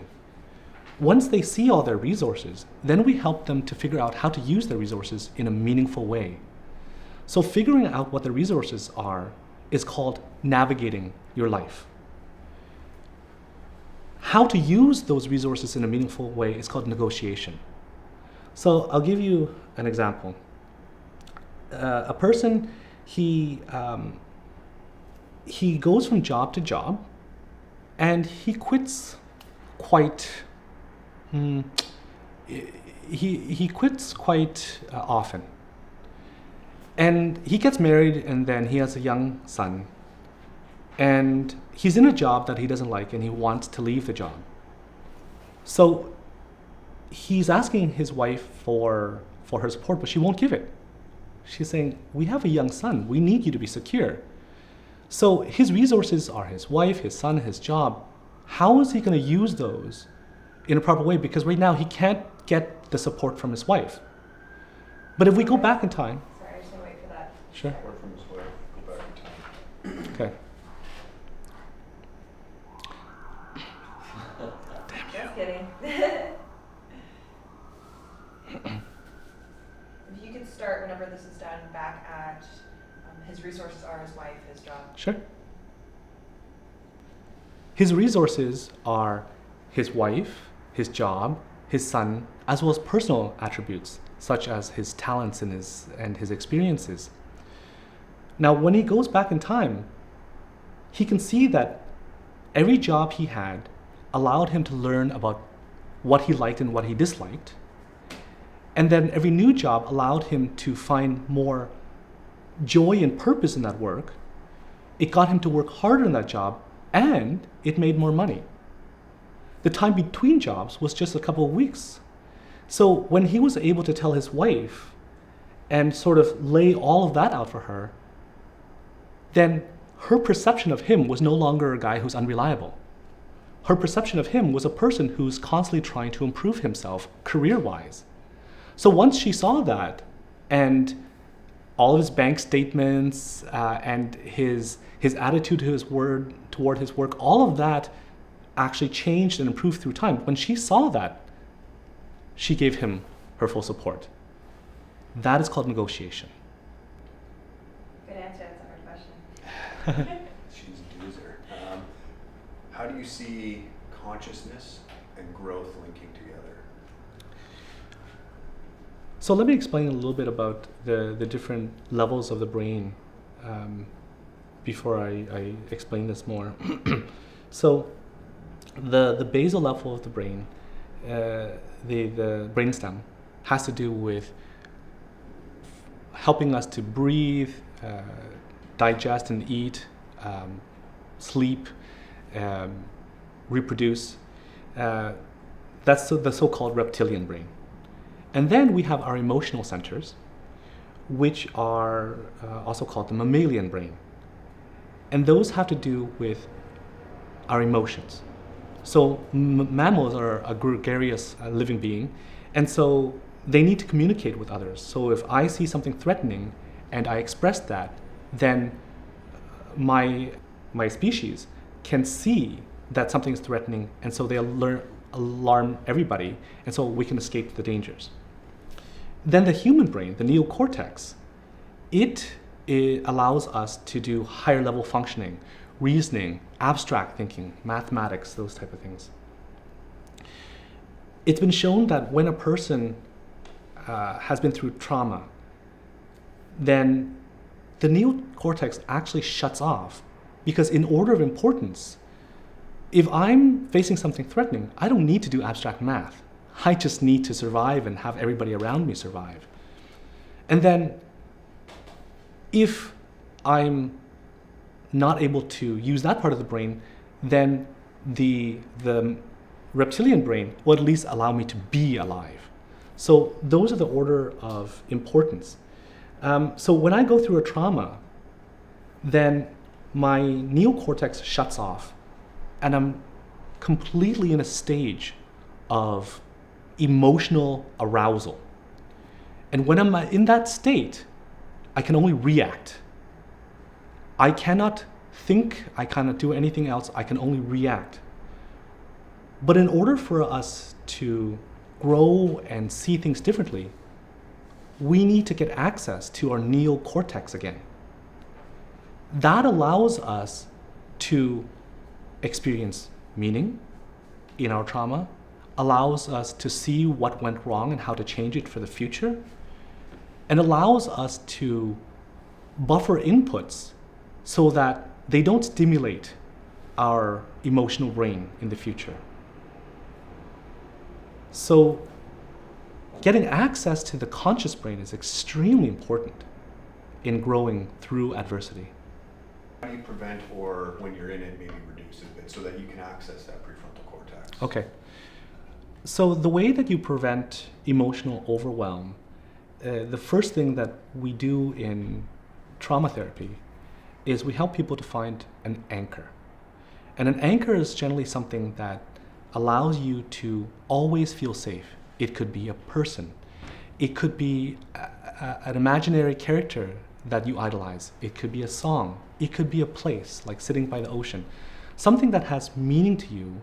Once they see all their resources, then we help them to figure out how to use their resources in a meaningful way. So figuring out what the resources are is called navigating your life. How to use those resources in a meaningful way is called negotiation. So I'll give you an example. A person, he goes from job to job, and he quits quite. He quits quite often. And he gets married, and then he has a young son. And he's in a job that he doesn't like, and he wants to leave the job. So he's asking his wife for her support, but she won't give it. She's saying, we have a young son. We need you to be secure. So his resources are his wife, his son, his job. How is he going to use those in a proper way? Because right now he can't get the support from his wife. But if we go back in time. Sorry, I just want to wait for that. Sure. Support from his wife, go back in time. Okay. Just kidding. If you could start whenever this is done back at his resources are his wife, his job. Sure. His resources are his wife, his job, his son, as well as personal attributes, such as his talents and his experiences. Now, when he goes back in time, he can see that every job he had allowed him to learn about what he liked and what he disliked. And then every new job allowed him to find more joy and purpose in that work. It got him to work harder in that job, and it made more money. The time between jobs was just a couple of weeks. So when he was able to tell his wife and sort of lay all of that out for her, then her perception of him was no longer a guy who's unreliable. Her perception of him was a person who's constantly trying to improve himself career-wise. So once she saw that, and all of his bank statements and his attitude toward his work, all of that actually changed and improved through time. When she saw that, she gave him her full support. That is called negotiation. Good answer. That's a hard question. She's a doozer. How do you see consciousness and growth linking together? So let me explain a little bit about the different levels of the brain before I explain this more. So the basal level of the brain, the brainstem, has to do with helping us to breathe, digest and eat, sleep, reproduce. That's the so-called reptilian brain. And then we have our emotional centers, which are also called the mammalian brain. And those have to do with our emotions. So mammals are a gregarious living being, and so they need to communicate with others. So if I see something threatening and I express that, then my species can see that something is threatening, and so they'll alarm everybody, and so we can escape the dangers. Then the human brain, the neocortex, it allows us to do higher level functioning, reasoning, abstract thinking, mathematics, those type of things. it's been shown that when a person has been through trauma, then the neocortex actually shuts off, because in order of importance, if I'm facing something threatening, I don't need to do abstract math. I just need to survive and have everybody around me survive. And then if I'm not able to use that part of the brain, then the reptilian brain will at least allow me to be alive. So those are the order of importance. So when I go through a trauma, then my neocortex shuts off, and I'm completely in a stage of emotional arousal. And when I'm in that state, I can only react. I cannot think, I cannot do anything else, I can only react. But in order for us to grow and see things differently, we need to get access to our neocortex again. That allows us to experience meaning in our trauma, allows us to see what went wrong and how to change it for the future, and allows us to buffer inputs so that they don't stimulate our emotional brain in the future. So getting access to the conscious brain is extremely important in growing through adversity. How do you prevent, or when you're in it, maybe reduce it a bit so that you can access that prefrontal cortex? Okay. So the way that you prevent emotional overwhelm, the first thing that we do in trauma therapy is we help people to find an anchor. And an anchor is generally something that allows you to always feel safe. It could be a person. It could be an imaginary character that you idolize. It could be a song. It could be a place, like sitting by the ocean. Something that has meaning to you,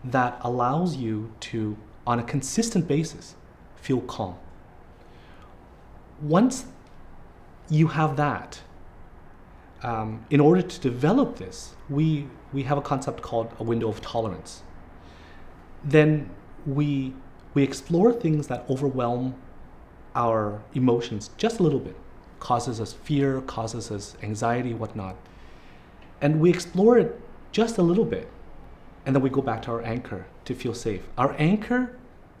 that allows you to, on a consistent basis, feel calm. Once you have that, in order to develop this, we have a concept called a window of tolerance. Then we explore things that overwhelm our emotions just a little bit, causes us fear, causes us anxiety, whatnot. And we explore it just a little bit, and then we go back to our anchor to feel safe. Our anchor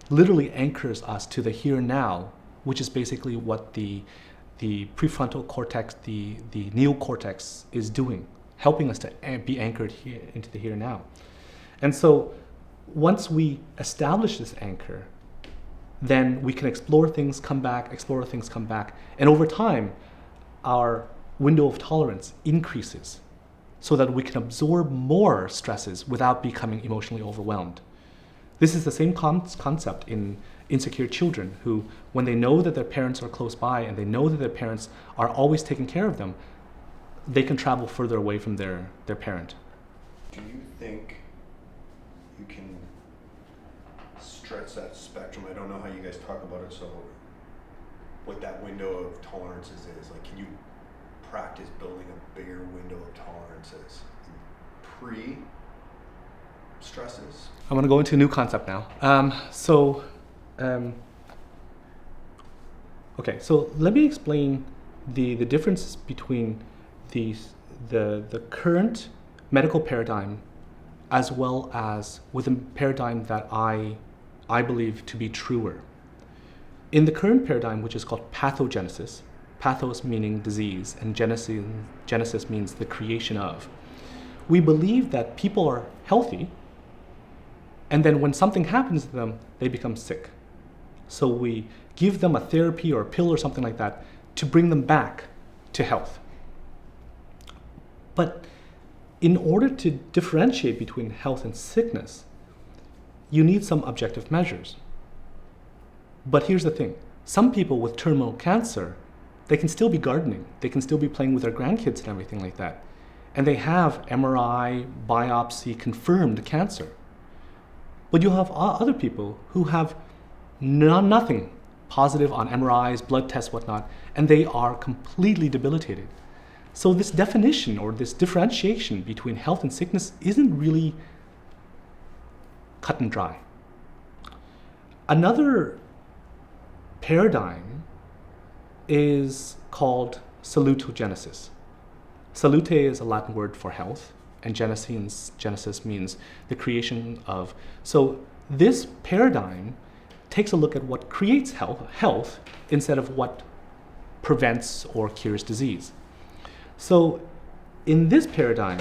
literally anchors us to the here and now, which is basically what the prefrontal cortex, the neocortex is doing, helping us to be anchored here into the here and now. And so once we establish this anchor, then we can explore things, come back, explore things, come back. And over time, our window of tolerance increases so that we can absorb more stresses without becoming emotionally overwhelmed. This is the same concept in insecure children who, when they know that their parents are close by and they know that their parents are always taking care of them, they can travel further away from their parent. Do you think you can stretch that spectrum? I don't know how you guys talk about it, so what that window of tolerances is. Like, can you practice building a bigger window of tolerances pre-stresses? I'm going to go into a new concept now. Okay, so let me explain the differences between the current medical paradigm as well as with a paradigm that I believe to be truer. In the current paradigm, which is called pathogenesis, pathos meaning disease, and genesis means the creation of, we believe that people are healthy, and then when something happens to them, they become sick. So we give them a therapy or a pill or something like that to bring them back to health. But in order to differentiate between health and sickness, you need some objective measures. But here's the thing. Some people with terminal cancer, they can still be gardening. They can still be playing with their grandkids and everything like that. And they have MRI, biopsy, confirmed cancer. But you have other people who have nothing positive on MRIs, blood tests, whatnot, and they are completely debilitated. So this definition or this differentiation between health and sickness isn't really cut and dry. Another paradigm is called salutogenesis. Salute is a Latin word for health, and genesis means the creation of. So this paradigm takes a look at what creates health instead of what prevents or cures disease. So in this paradigm,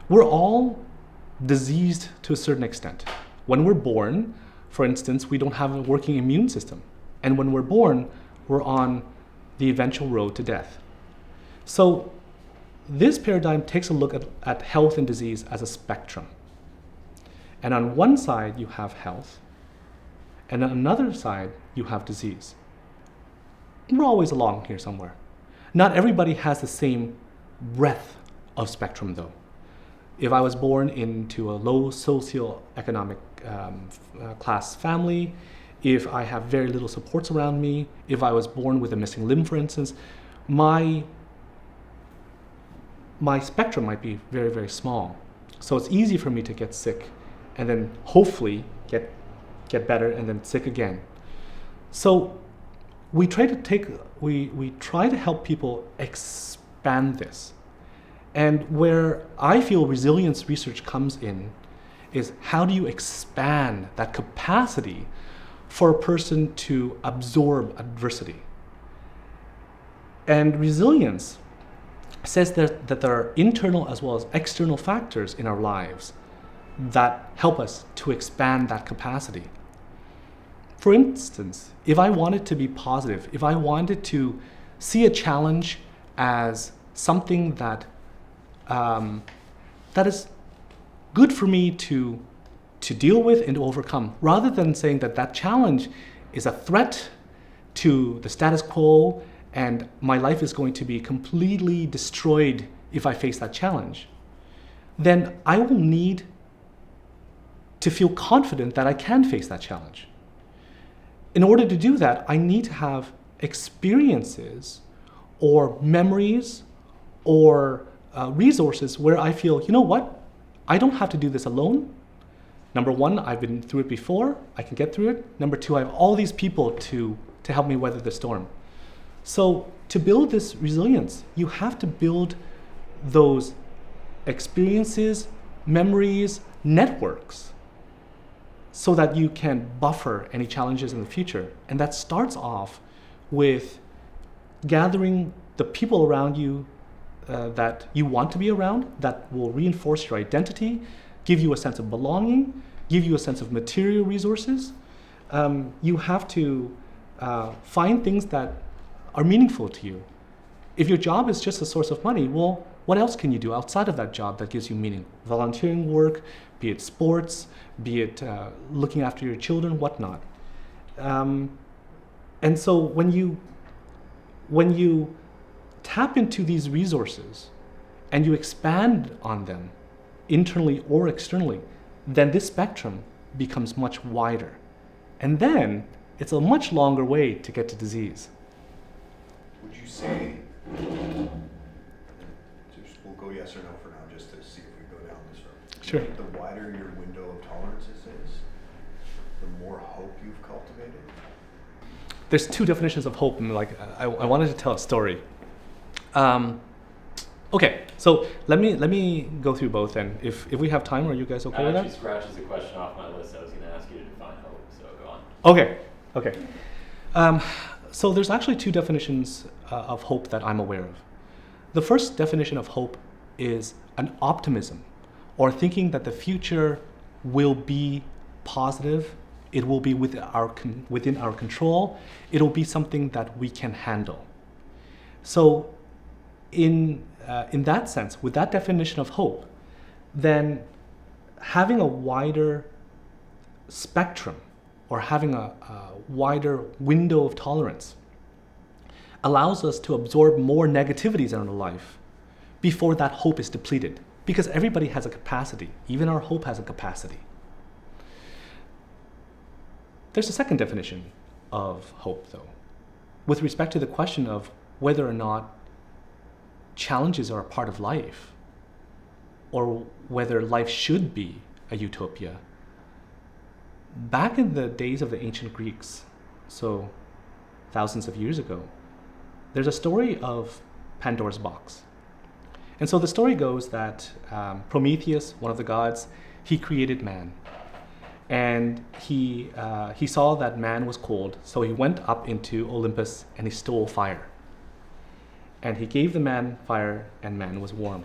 we're all diseased to a certain extent. When we're born, for instance, we don't have a working immune system. And when we're born, we're on the eventual road to death. So this paradigm takes a look at health and disease as a spectrum. And on one side, you have health, and on another side, you have disease. We're always along here somewhere. Not everybody has the same breadth of spectrum, though. If I was born into a low socioeconomic class family, if I have very little supports around me, if I was born with a missing limb, for instance, my spectrum might be very, very small. So it's easy for me to get sick and then hopefully get better and then sick again. So we try to help people expand this. And where I feel resilience research comes in is how do you expand that capacity for a person to absorb adversity? And resilience says that there are internal as well as external factors in our lives that help us to expand that capacity. For instance, if I wanted to be positive, if I wanted to see a challenge as something that is good for me to deal with and to overcome, rather than saying that challenge is a threat to the status quo and my life is going to be completely destroyed if I face that challenge, then I will need to feel confident that I can face that challenge. In order to do that, I need to have experiences or memories or resources where I feel, you know what, I don't have to do this alone. Number one, I've been through it before, I can get through it. Number two, I have all these people to help me weather the storm. So to build this resilience, you have to build those experiences, memories, networks, so that you can buffer any challenges in the future. And that starts off with gathering the people around you that you want to be around, that will reinforce your identity, give you a sense of belonging, give you a sense of material resources. You have to find things that are meaningful to you. If your job is just a source of money, well, what else can you do outside of that job that gives you meaning? Volunteering work, be it sports, be it looking after your children, whatnot. And so when you tap into these resources and you expand on them internally or externally, then this spectrum becomes much wider. And then it's a much longer way to get to disease. Would you say, we'll go yes or no for now, just to see if we go down this road. Sure. The wider your window of tolerances is, the more hope you've cultivated? There's two definitions of hope, and I wanted to tell a story. Okay, so let me go through both, and if we have time, are you guys okay with that? That actually scratches a question off my list. I was going to ask you to define hope, so go on. Okay. So there's actually two definitions of hope that I'm aware of. The first definition of hope is an optimism, or thinking that the future will be positive, it will be within our control, it'll be something that we can handle. So in that sense, with that definition of hope, then having a wider spectrum or having a wider window of tolerance allows us to absorb more negativities in our life before that hope is depleted. Because everybody has a capacity. Even our hope has a capacity. There's a second definition of hope, though, with respect to the question of whether or not challenges are a part of life, or whether life should be a utopia. back in the days of the ancient Greeks, so thousands of years ago, there's a story of Pandora's box. And so the story goes that Prometheus, one of the gods, he created man. And he saw that man was cold, so he went up into Olympus and he stole fire. And he gave the man fire, and man was warm.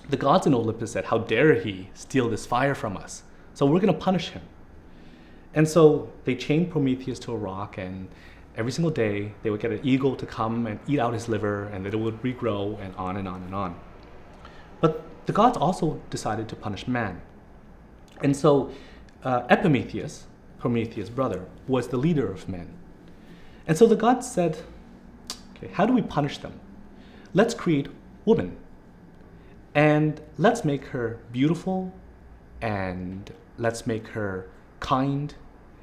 The gods in Olympus said, "How dare he steal this fire from us? So we're going to punish him." And so they chained Prometheus to a rock, and every single day they would get an eagle to come and eat out his liver, and then it would regrow, and on and on and on. But the gods also decided to punish man. And so Epimetheus, Prometheus' brother, was the leader of men. And so the gods said, okay, how do we punish them? Let's create woman. And let's make her beautiful, and let's make her kind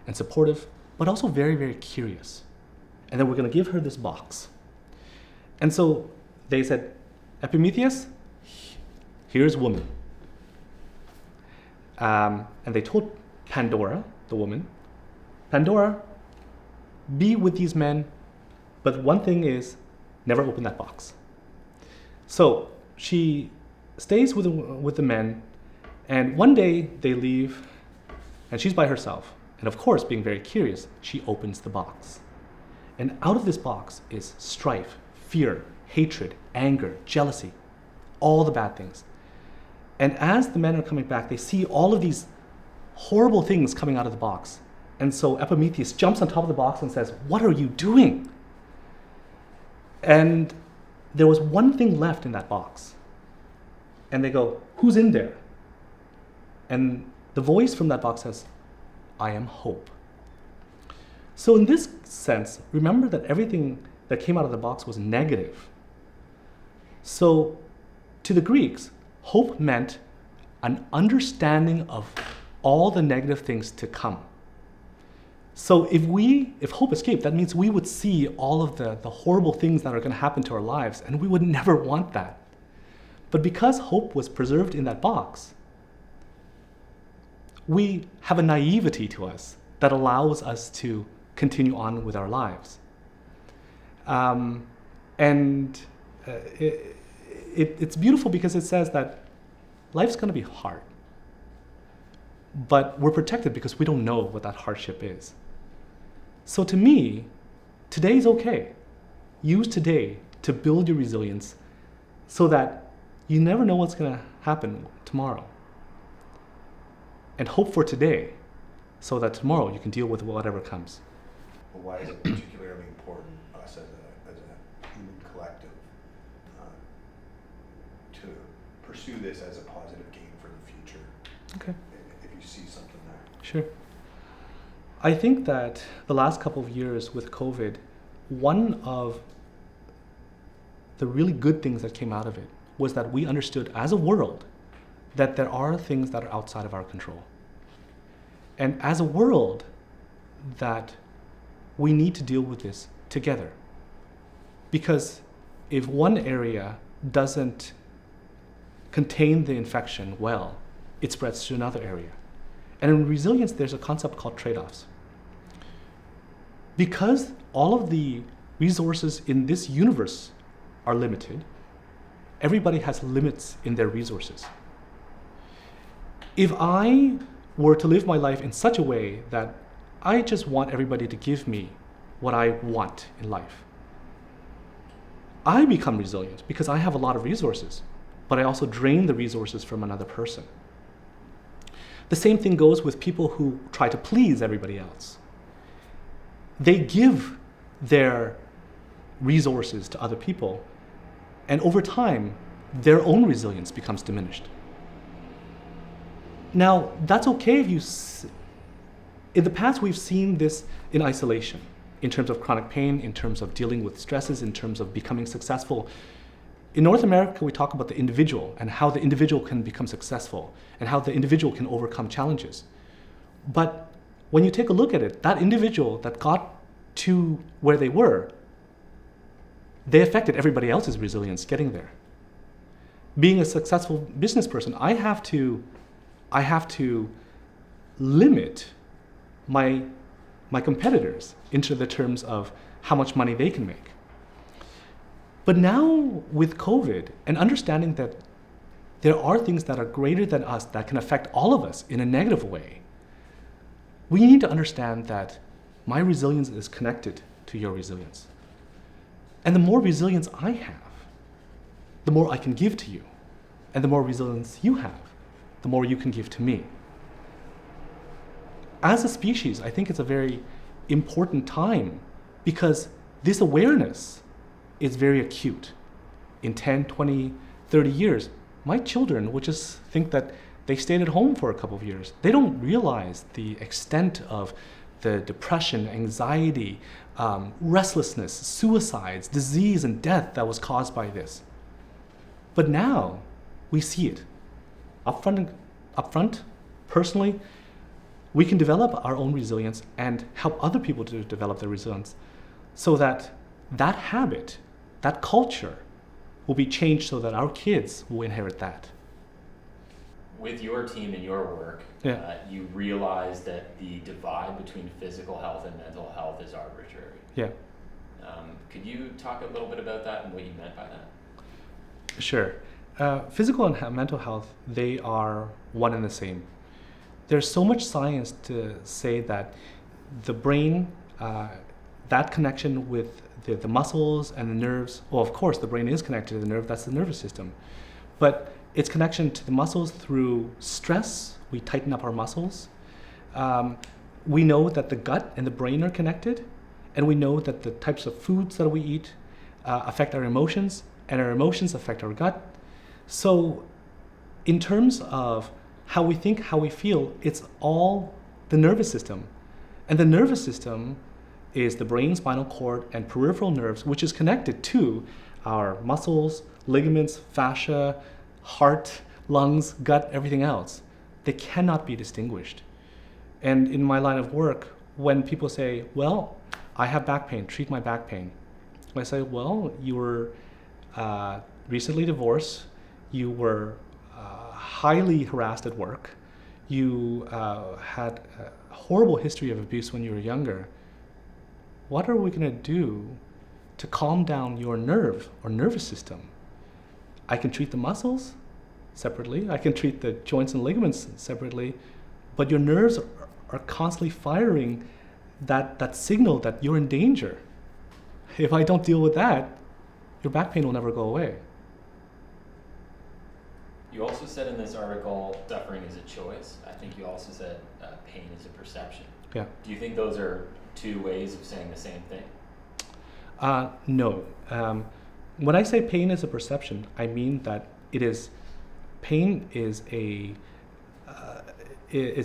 and supportive, but also very, very curious. And then we're going to give her this box. And so they said, Epimetheus, here's woman. And they told Pandora, the woman, Pandora, be with these men, but one thing is, never open that box. So she stays with the men, and one day they leave, and she's by herself. And of course, being very curious, she opens the box. And out of this box is strife, fear, hatred, anger, jealousy, all the bad things. And as the men are coming back, they see all of these horrible things coming out of the box. And so Epimetheus jumps on top of the box and says, "What are you doing?" And there was one thing left in that box. And they go, "Who's in there?" And the voice from that box says, "I am hope." So in this sense, remember that everything that came out of the box was negative. So to the Greeks, hope meant an understanding of all the negative things to come. So if hope escaped, that means we would see all of the horrible things that are going to happen to our lives, and we would never want that. But because hope was preserved in that box, we have a naivety to us that allows us to continue on with our lives. It's beautiful because it says that life's going to be hard. But we're protected because we don't know what that hardship is. So to me, today's okay. Use today to build your resilience so that you never know what's going to happen tomorrow. And hope for today so that tomorrow you can deal with whatever comes. But why is it particularly important us as a human collective to pursue this as a positive gain for the future? Okay. If you see something there. Sure. I think that the last couple of years with COVID, one of the really good things that came out of it was that we understood as a world that there are things that are outside of our control. And as a world, that we need to deal with this together. Because if one area doesn't contain the infection well, it spreads to another area. And in resilience, there's a concept called trade-offs. Because all of the resources in this universe are limited, everybody has limits in their resources. If I were to live my life in such a way that I just want everybody to give me what I want in life, I become resilient because I have a lot of resources, but I also drain the resources from another person. The same thing goes with people who try to please everybody else. They give their resources to other people, and over time, their own resilience becomes diminished. Now, that's okay if in the past we've seen this in isolation, in terms of chronic pain, in terms of dealing with stresses, in terms of becoming successful. In North America, we talk about the individual and how the individual can become successful and how the individual can overcome challenges. But when you take a look at it, that individual that got to where they were, they affected everybody else's resilience getting there. Being a successful business person, I have to limit my competitors into the terms of how much money they can make. But now with COVID and understanding that there are things that are greater than us that can affect all of us in a negative way, we need to understand that my resilience is connected to your resilience. And the more resilience I have, the more I can give to you. And the more resilience you have, the more you can give to me. As a species, I think it's a very important time because this awareness is very acute. In 10, 20, 30 years, my children will just think that they stayed at home for a couple of years. They don't realize the extent of the depression, anxiety, restlessness, suicides, disease, and death that was caused by this. But now we see it. Upfront, personally, we can develop our own resilience and help other people to develop their resilience so that that habit, that culture, will be changed so that our kids will inherit that. With your team and your work, you realize that the divide between physical health and mental health is arbitrary. Yeah. Could you talk a little bit about that and what you meant by that? Sure. Physical and mental health, they are one and the same. There's so much science to say that the brain, that connection with the muscles and the nerves, well, of course, the brain is connected to the nerve, that's the nervous system. But its connection to the muscles through stress, we tighten up our muscles. We know that the gut and the brain are connected, and we know that the types of foods that we eat affect our emotions, and our emotions affect our gut. So in terms of how we think, how we feel, it's all the nervous system. And the nervous system is the brain, spinal cord, and peripheral nerves, which is connected to our muscles, ligaments, fascia, heart, lungs, gut, everything else. They cannot be distinguished. And in my line of work, when people say, well, I have back pain, treat my back pain. I say, well, you were recently divorced, you were highly harassed at work, you had a horrible history of abuse when you were younger. What are we going to do to calm down your nerve or nervous system? I can treat the muscles separately, I can treat the joints and ligaments separately, but your nerves are constantly firing that signal that you're in danger. If I don't deal with that, your back pain will never go away. You also said in this article, suffering is a choice. I think you also said pain is a perception. Yeah. Do you think those are two ways of saying the same thing? No. When I say pain is a perception, I mean that pain is a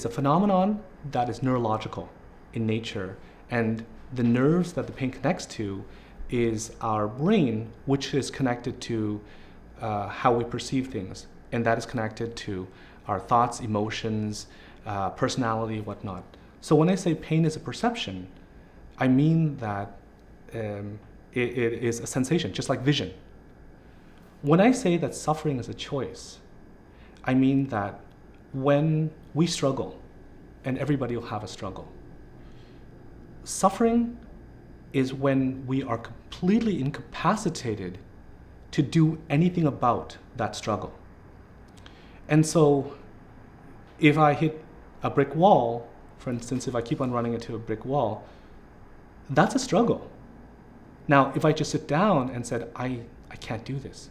phenomenon that is neurological in nature, and the nerves that the pain connects to is our brain, which is connected to how we perceive things, and that is connected to our thoughts, emotions, personality, whatnot. So when I say pain is a perception, I mean that it is a sensation, just like vision. When I say that suffering is a choice, I mean that when we struggle, and everybody will have a struggle, suffering is when we are completely incapacitated to do anything about that struggle. And so if I hit a brick wall, for instance, if I keep on running into a brick wall, that's a struggle. Now, if I just sit down and said, I can't do this,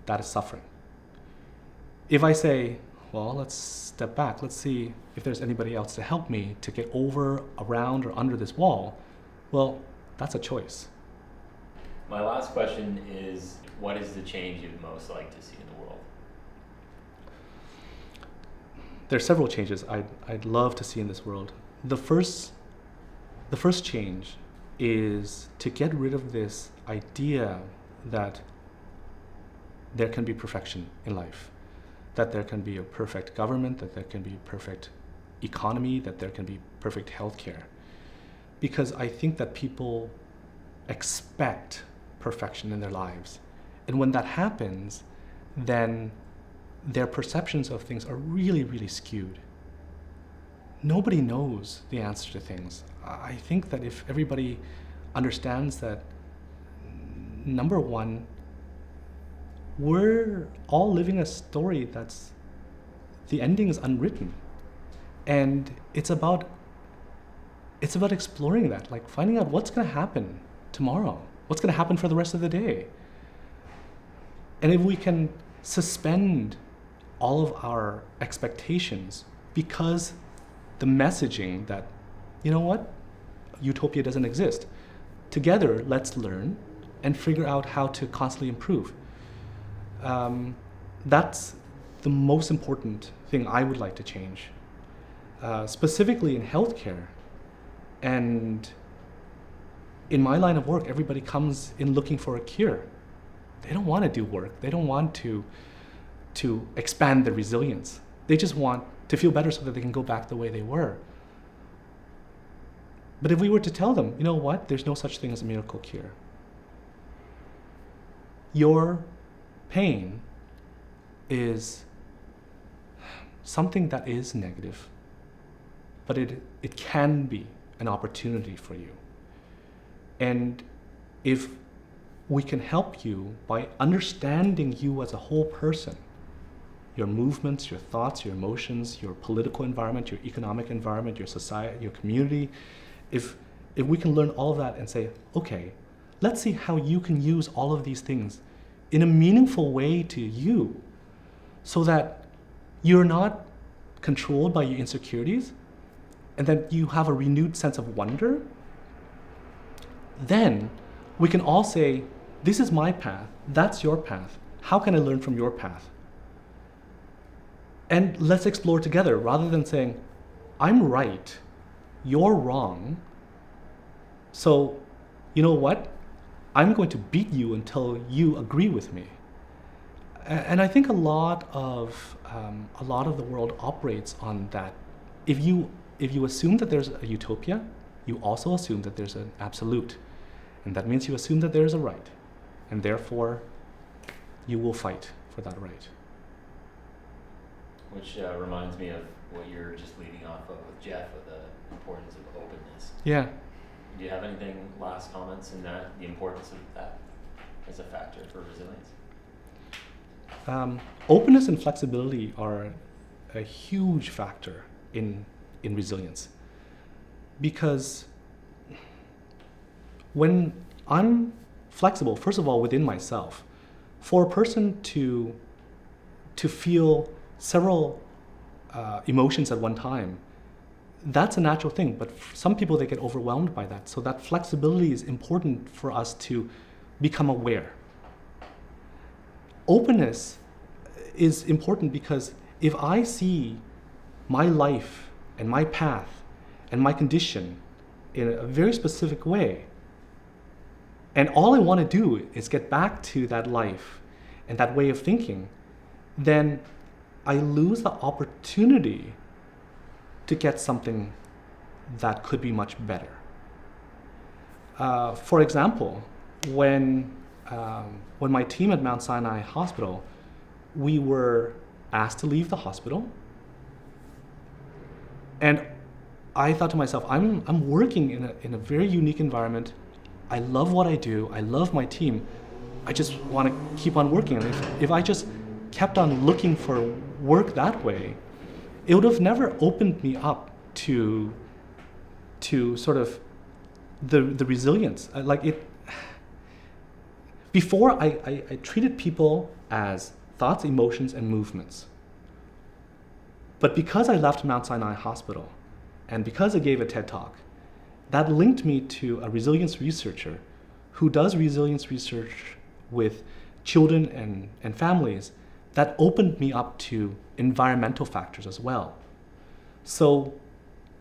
that is suffering. If I say, well, let's step back, let's see if there's anybody else to help me to get over, around, or under this wall, well, that's a choice. My last question is, what is the change you'd most like to see in the world? There's several changes I'd love to see in this world. The first change is to get rid of this idea that there can be perfection in life, that there can be a perfect government, that there can be a perfect economy, that there can be perfect healthcare. Because I think that people expect perfection in their lives. And when that happens, then their perceptions of things are really, really skewed. nobody knows the answer to things. I think that if everybody understands that, number one, we're all living a story that's, the ending is unwritten. And it's about exploring that, like finding out what's going to happen tomorrow, what's going to happen for the rest of the day. And if we can suspend all of our expectations because the messaging that, you know what, utopia doesn't exist. Together, let's learn and figure out how to constantly improve. That's the most important thing I would like to change. Specifically in healthcare. And in my line of work, everybody comes in looking for a cure. They don't want to do work. They don't want to expand their resilience. They just want to feel better so that they can go back the way they were. But if we were to tell them, you know what, there's no such thing as a miracle cure. Your pain is something that is negative, but it can be an opportunity for you. And if we can help you by understanding you as a whole person, your movements, your thoughts, your emotions, your political environment, your economic environment, your society, your community, if we can learn all of that and say, okay, let's see how you can use all of these things in a meaningful way to you so that you're not controlled by your insecurities and that you have a renewed sense of wonder, then we can all say, this is my path, that's your path. How can I learn from your path? And let's explore together rather than saying, I'm right, you're wrong, so you know what? I'm going to beat you until you agree with me. And I think a lot of the world operates on that. If you assume that there's a utopia, you also assume that there's an absolute. And that means you assume that there's a right. And therefore, you will fight for that right. Which reminds me of what you're just leading off of with Jeff, with the importance of openness. Yeah. Do you have anything, last comments in that, the importance of that as a factor for resilience? Openness and flexibility are a huge factor in resilience. Because when I'm flexible, first of all, within myself, for a person to feel several emotions at one time, that's a natural thing, but for some people, they get overwhelmed by that. So that flexibility is important for us to become aware. Openness is important because if I see my life and my path and my condition in a very specific way, and all I want to do is get back to that life and that way of thinking, then I lose the opportunity to get something that could be much better. For example, when my team at Mount Sinai Hospital, we were asked to leave the hospital, and I thought to myself, I'm working in a very unique environment. I love what I do. I love my team. I just want to keep on working. And if I just kept on looking for work that way, it would have never opened me up to sort of the resilience. Before I treated people as thoughts, emotions, and movements. But because I left Mount Sinai Hospital, and because I gave a TED Talk, that linked me to a resilience researcher who does resilience research with children and families. That opened me up to environmental factors as well. So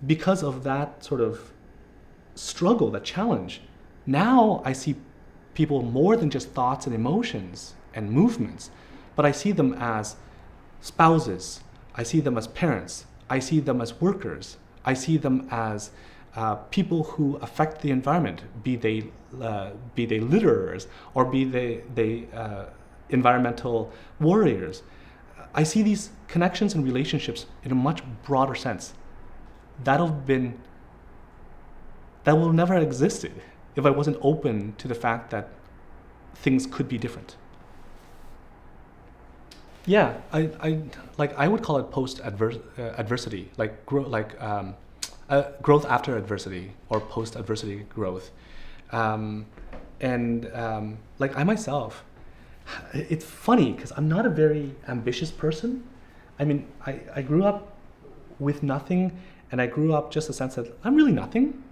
because of that sort of struggle, that challenge, now I see people more than just thoughts and emotions and movements, but I see them as spouses, I see them as parents, I see them as workers, I see them as people who affect the environment, be they litterers or be they environmental warriors. I see these connections and relationships in a much broader sense. that would never have existed if I wasn't open to the fact that things could be different. Yeah, I would call it post adversity, like growth after adversity or post adversity growth, like I myself, it's funny because I'm not a very ambitious person. I mean, I grew up with nothing, and I grew up just a sense that I'm really nothing.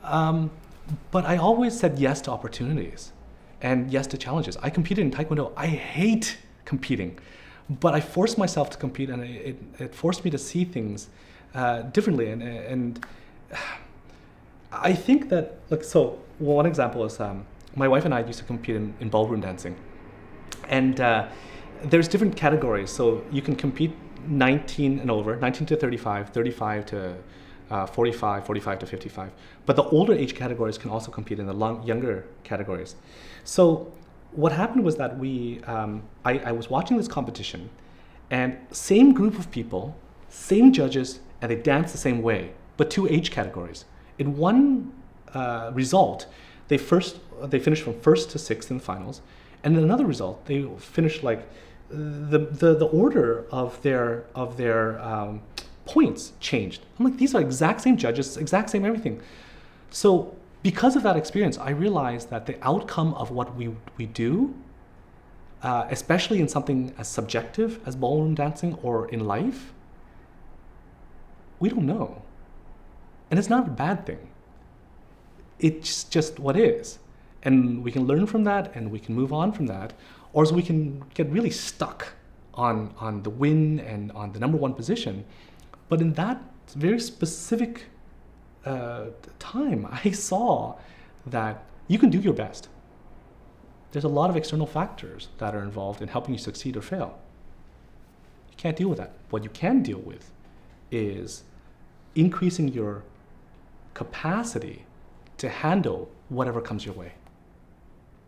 But I always said yes to opportunities and yes to challenges. I competed in Taekwondo. I hate competing, but I forced myself to compete, and it forced me to see things differently. And I think that, like, so one example is my wife and I used to compete in ballroom dancing. And there's different categories. So you can compete 19 and over, 19 to 35, 35 to 45, 45 to 55. But the older age categories can also compete in the younger categories. So what happened was that I was watching this competition, and same group of people, same judges, and they danced the same way, but two age categories. In one result, they finished from first to sixth in the finals, and in another result, they finished like the order of their points changed. I'm like, these are exact same judges, exact same everything. So because of that experience, I realized that the outcome of what we do, especially in something as subjective as ballroom dancing or in life, we don't know. And it's not a bad thing. It's just what is. And we can learn from that, and we can move on from that, or so we can get really stuck on the win and on the number one position. But in that very specific time, I saw that you can do your best. There's a lot of external factors that are involved in helping you succeed or fail. You can't deal with that. What you can deal with is increasing your capacity to handle whatever comes your way.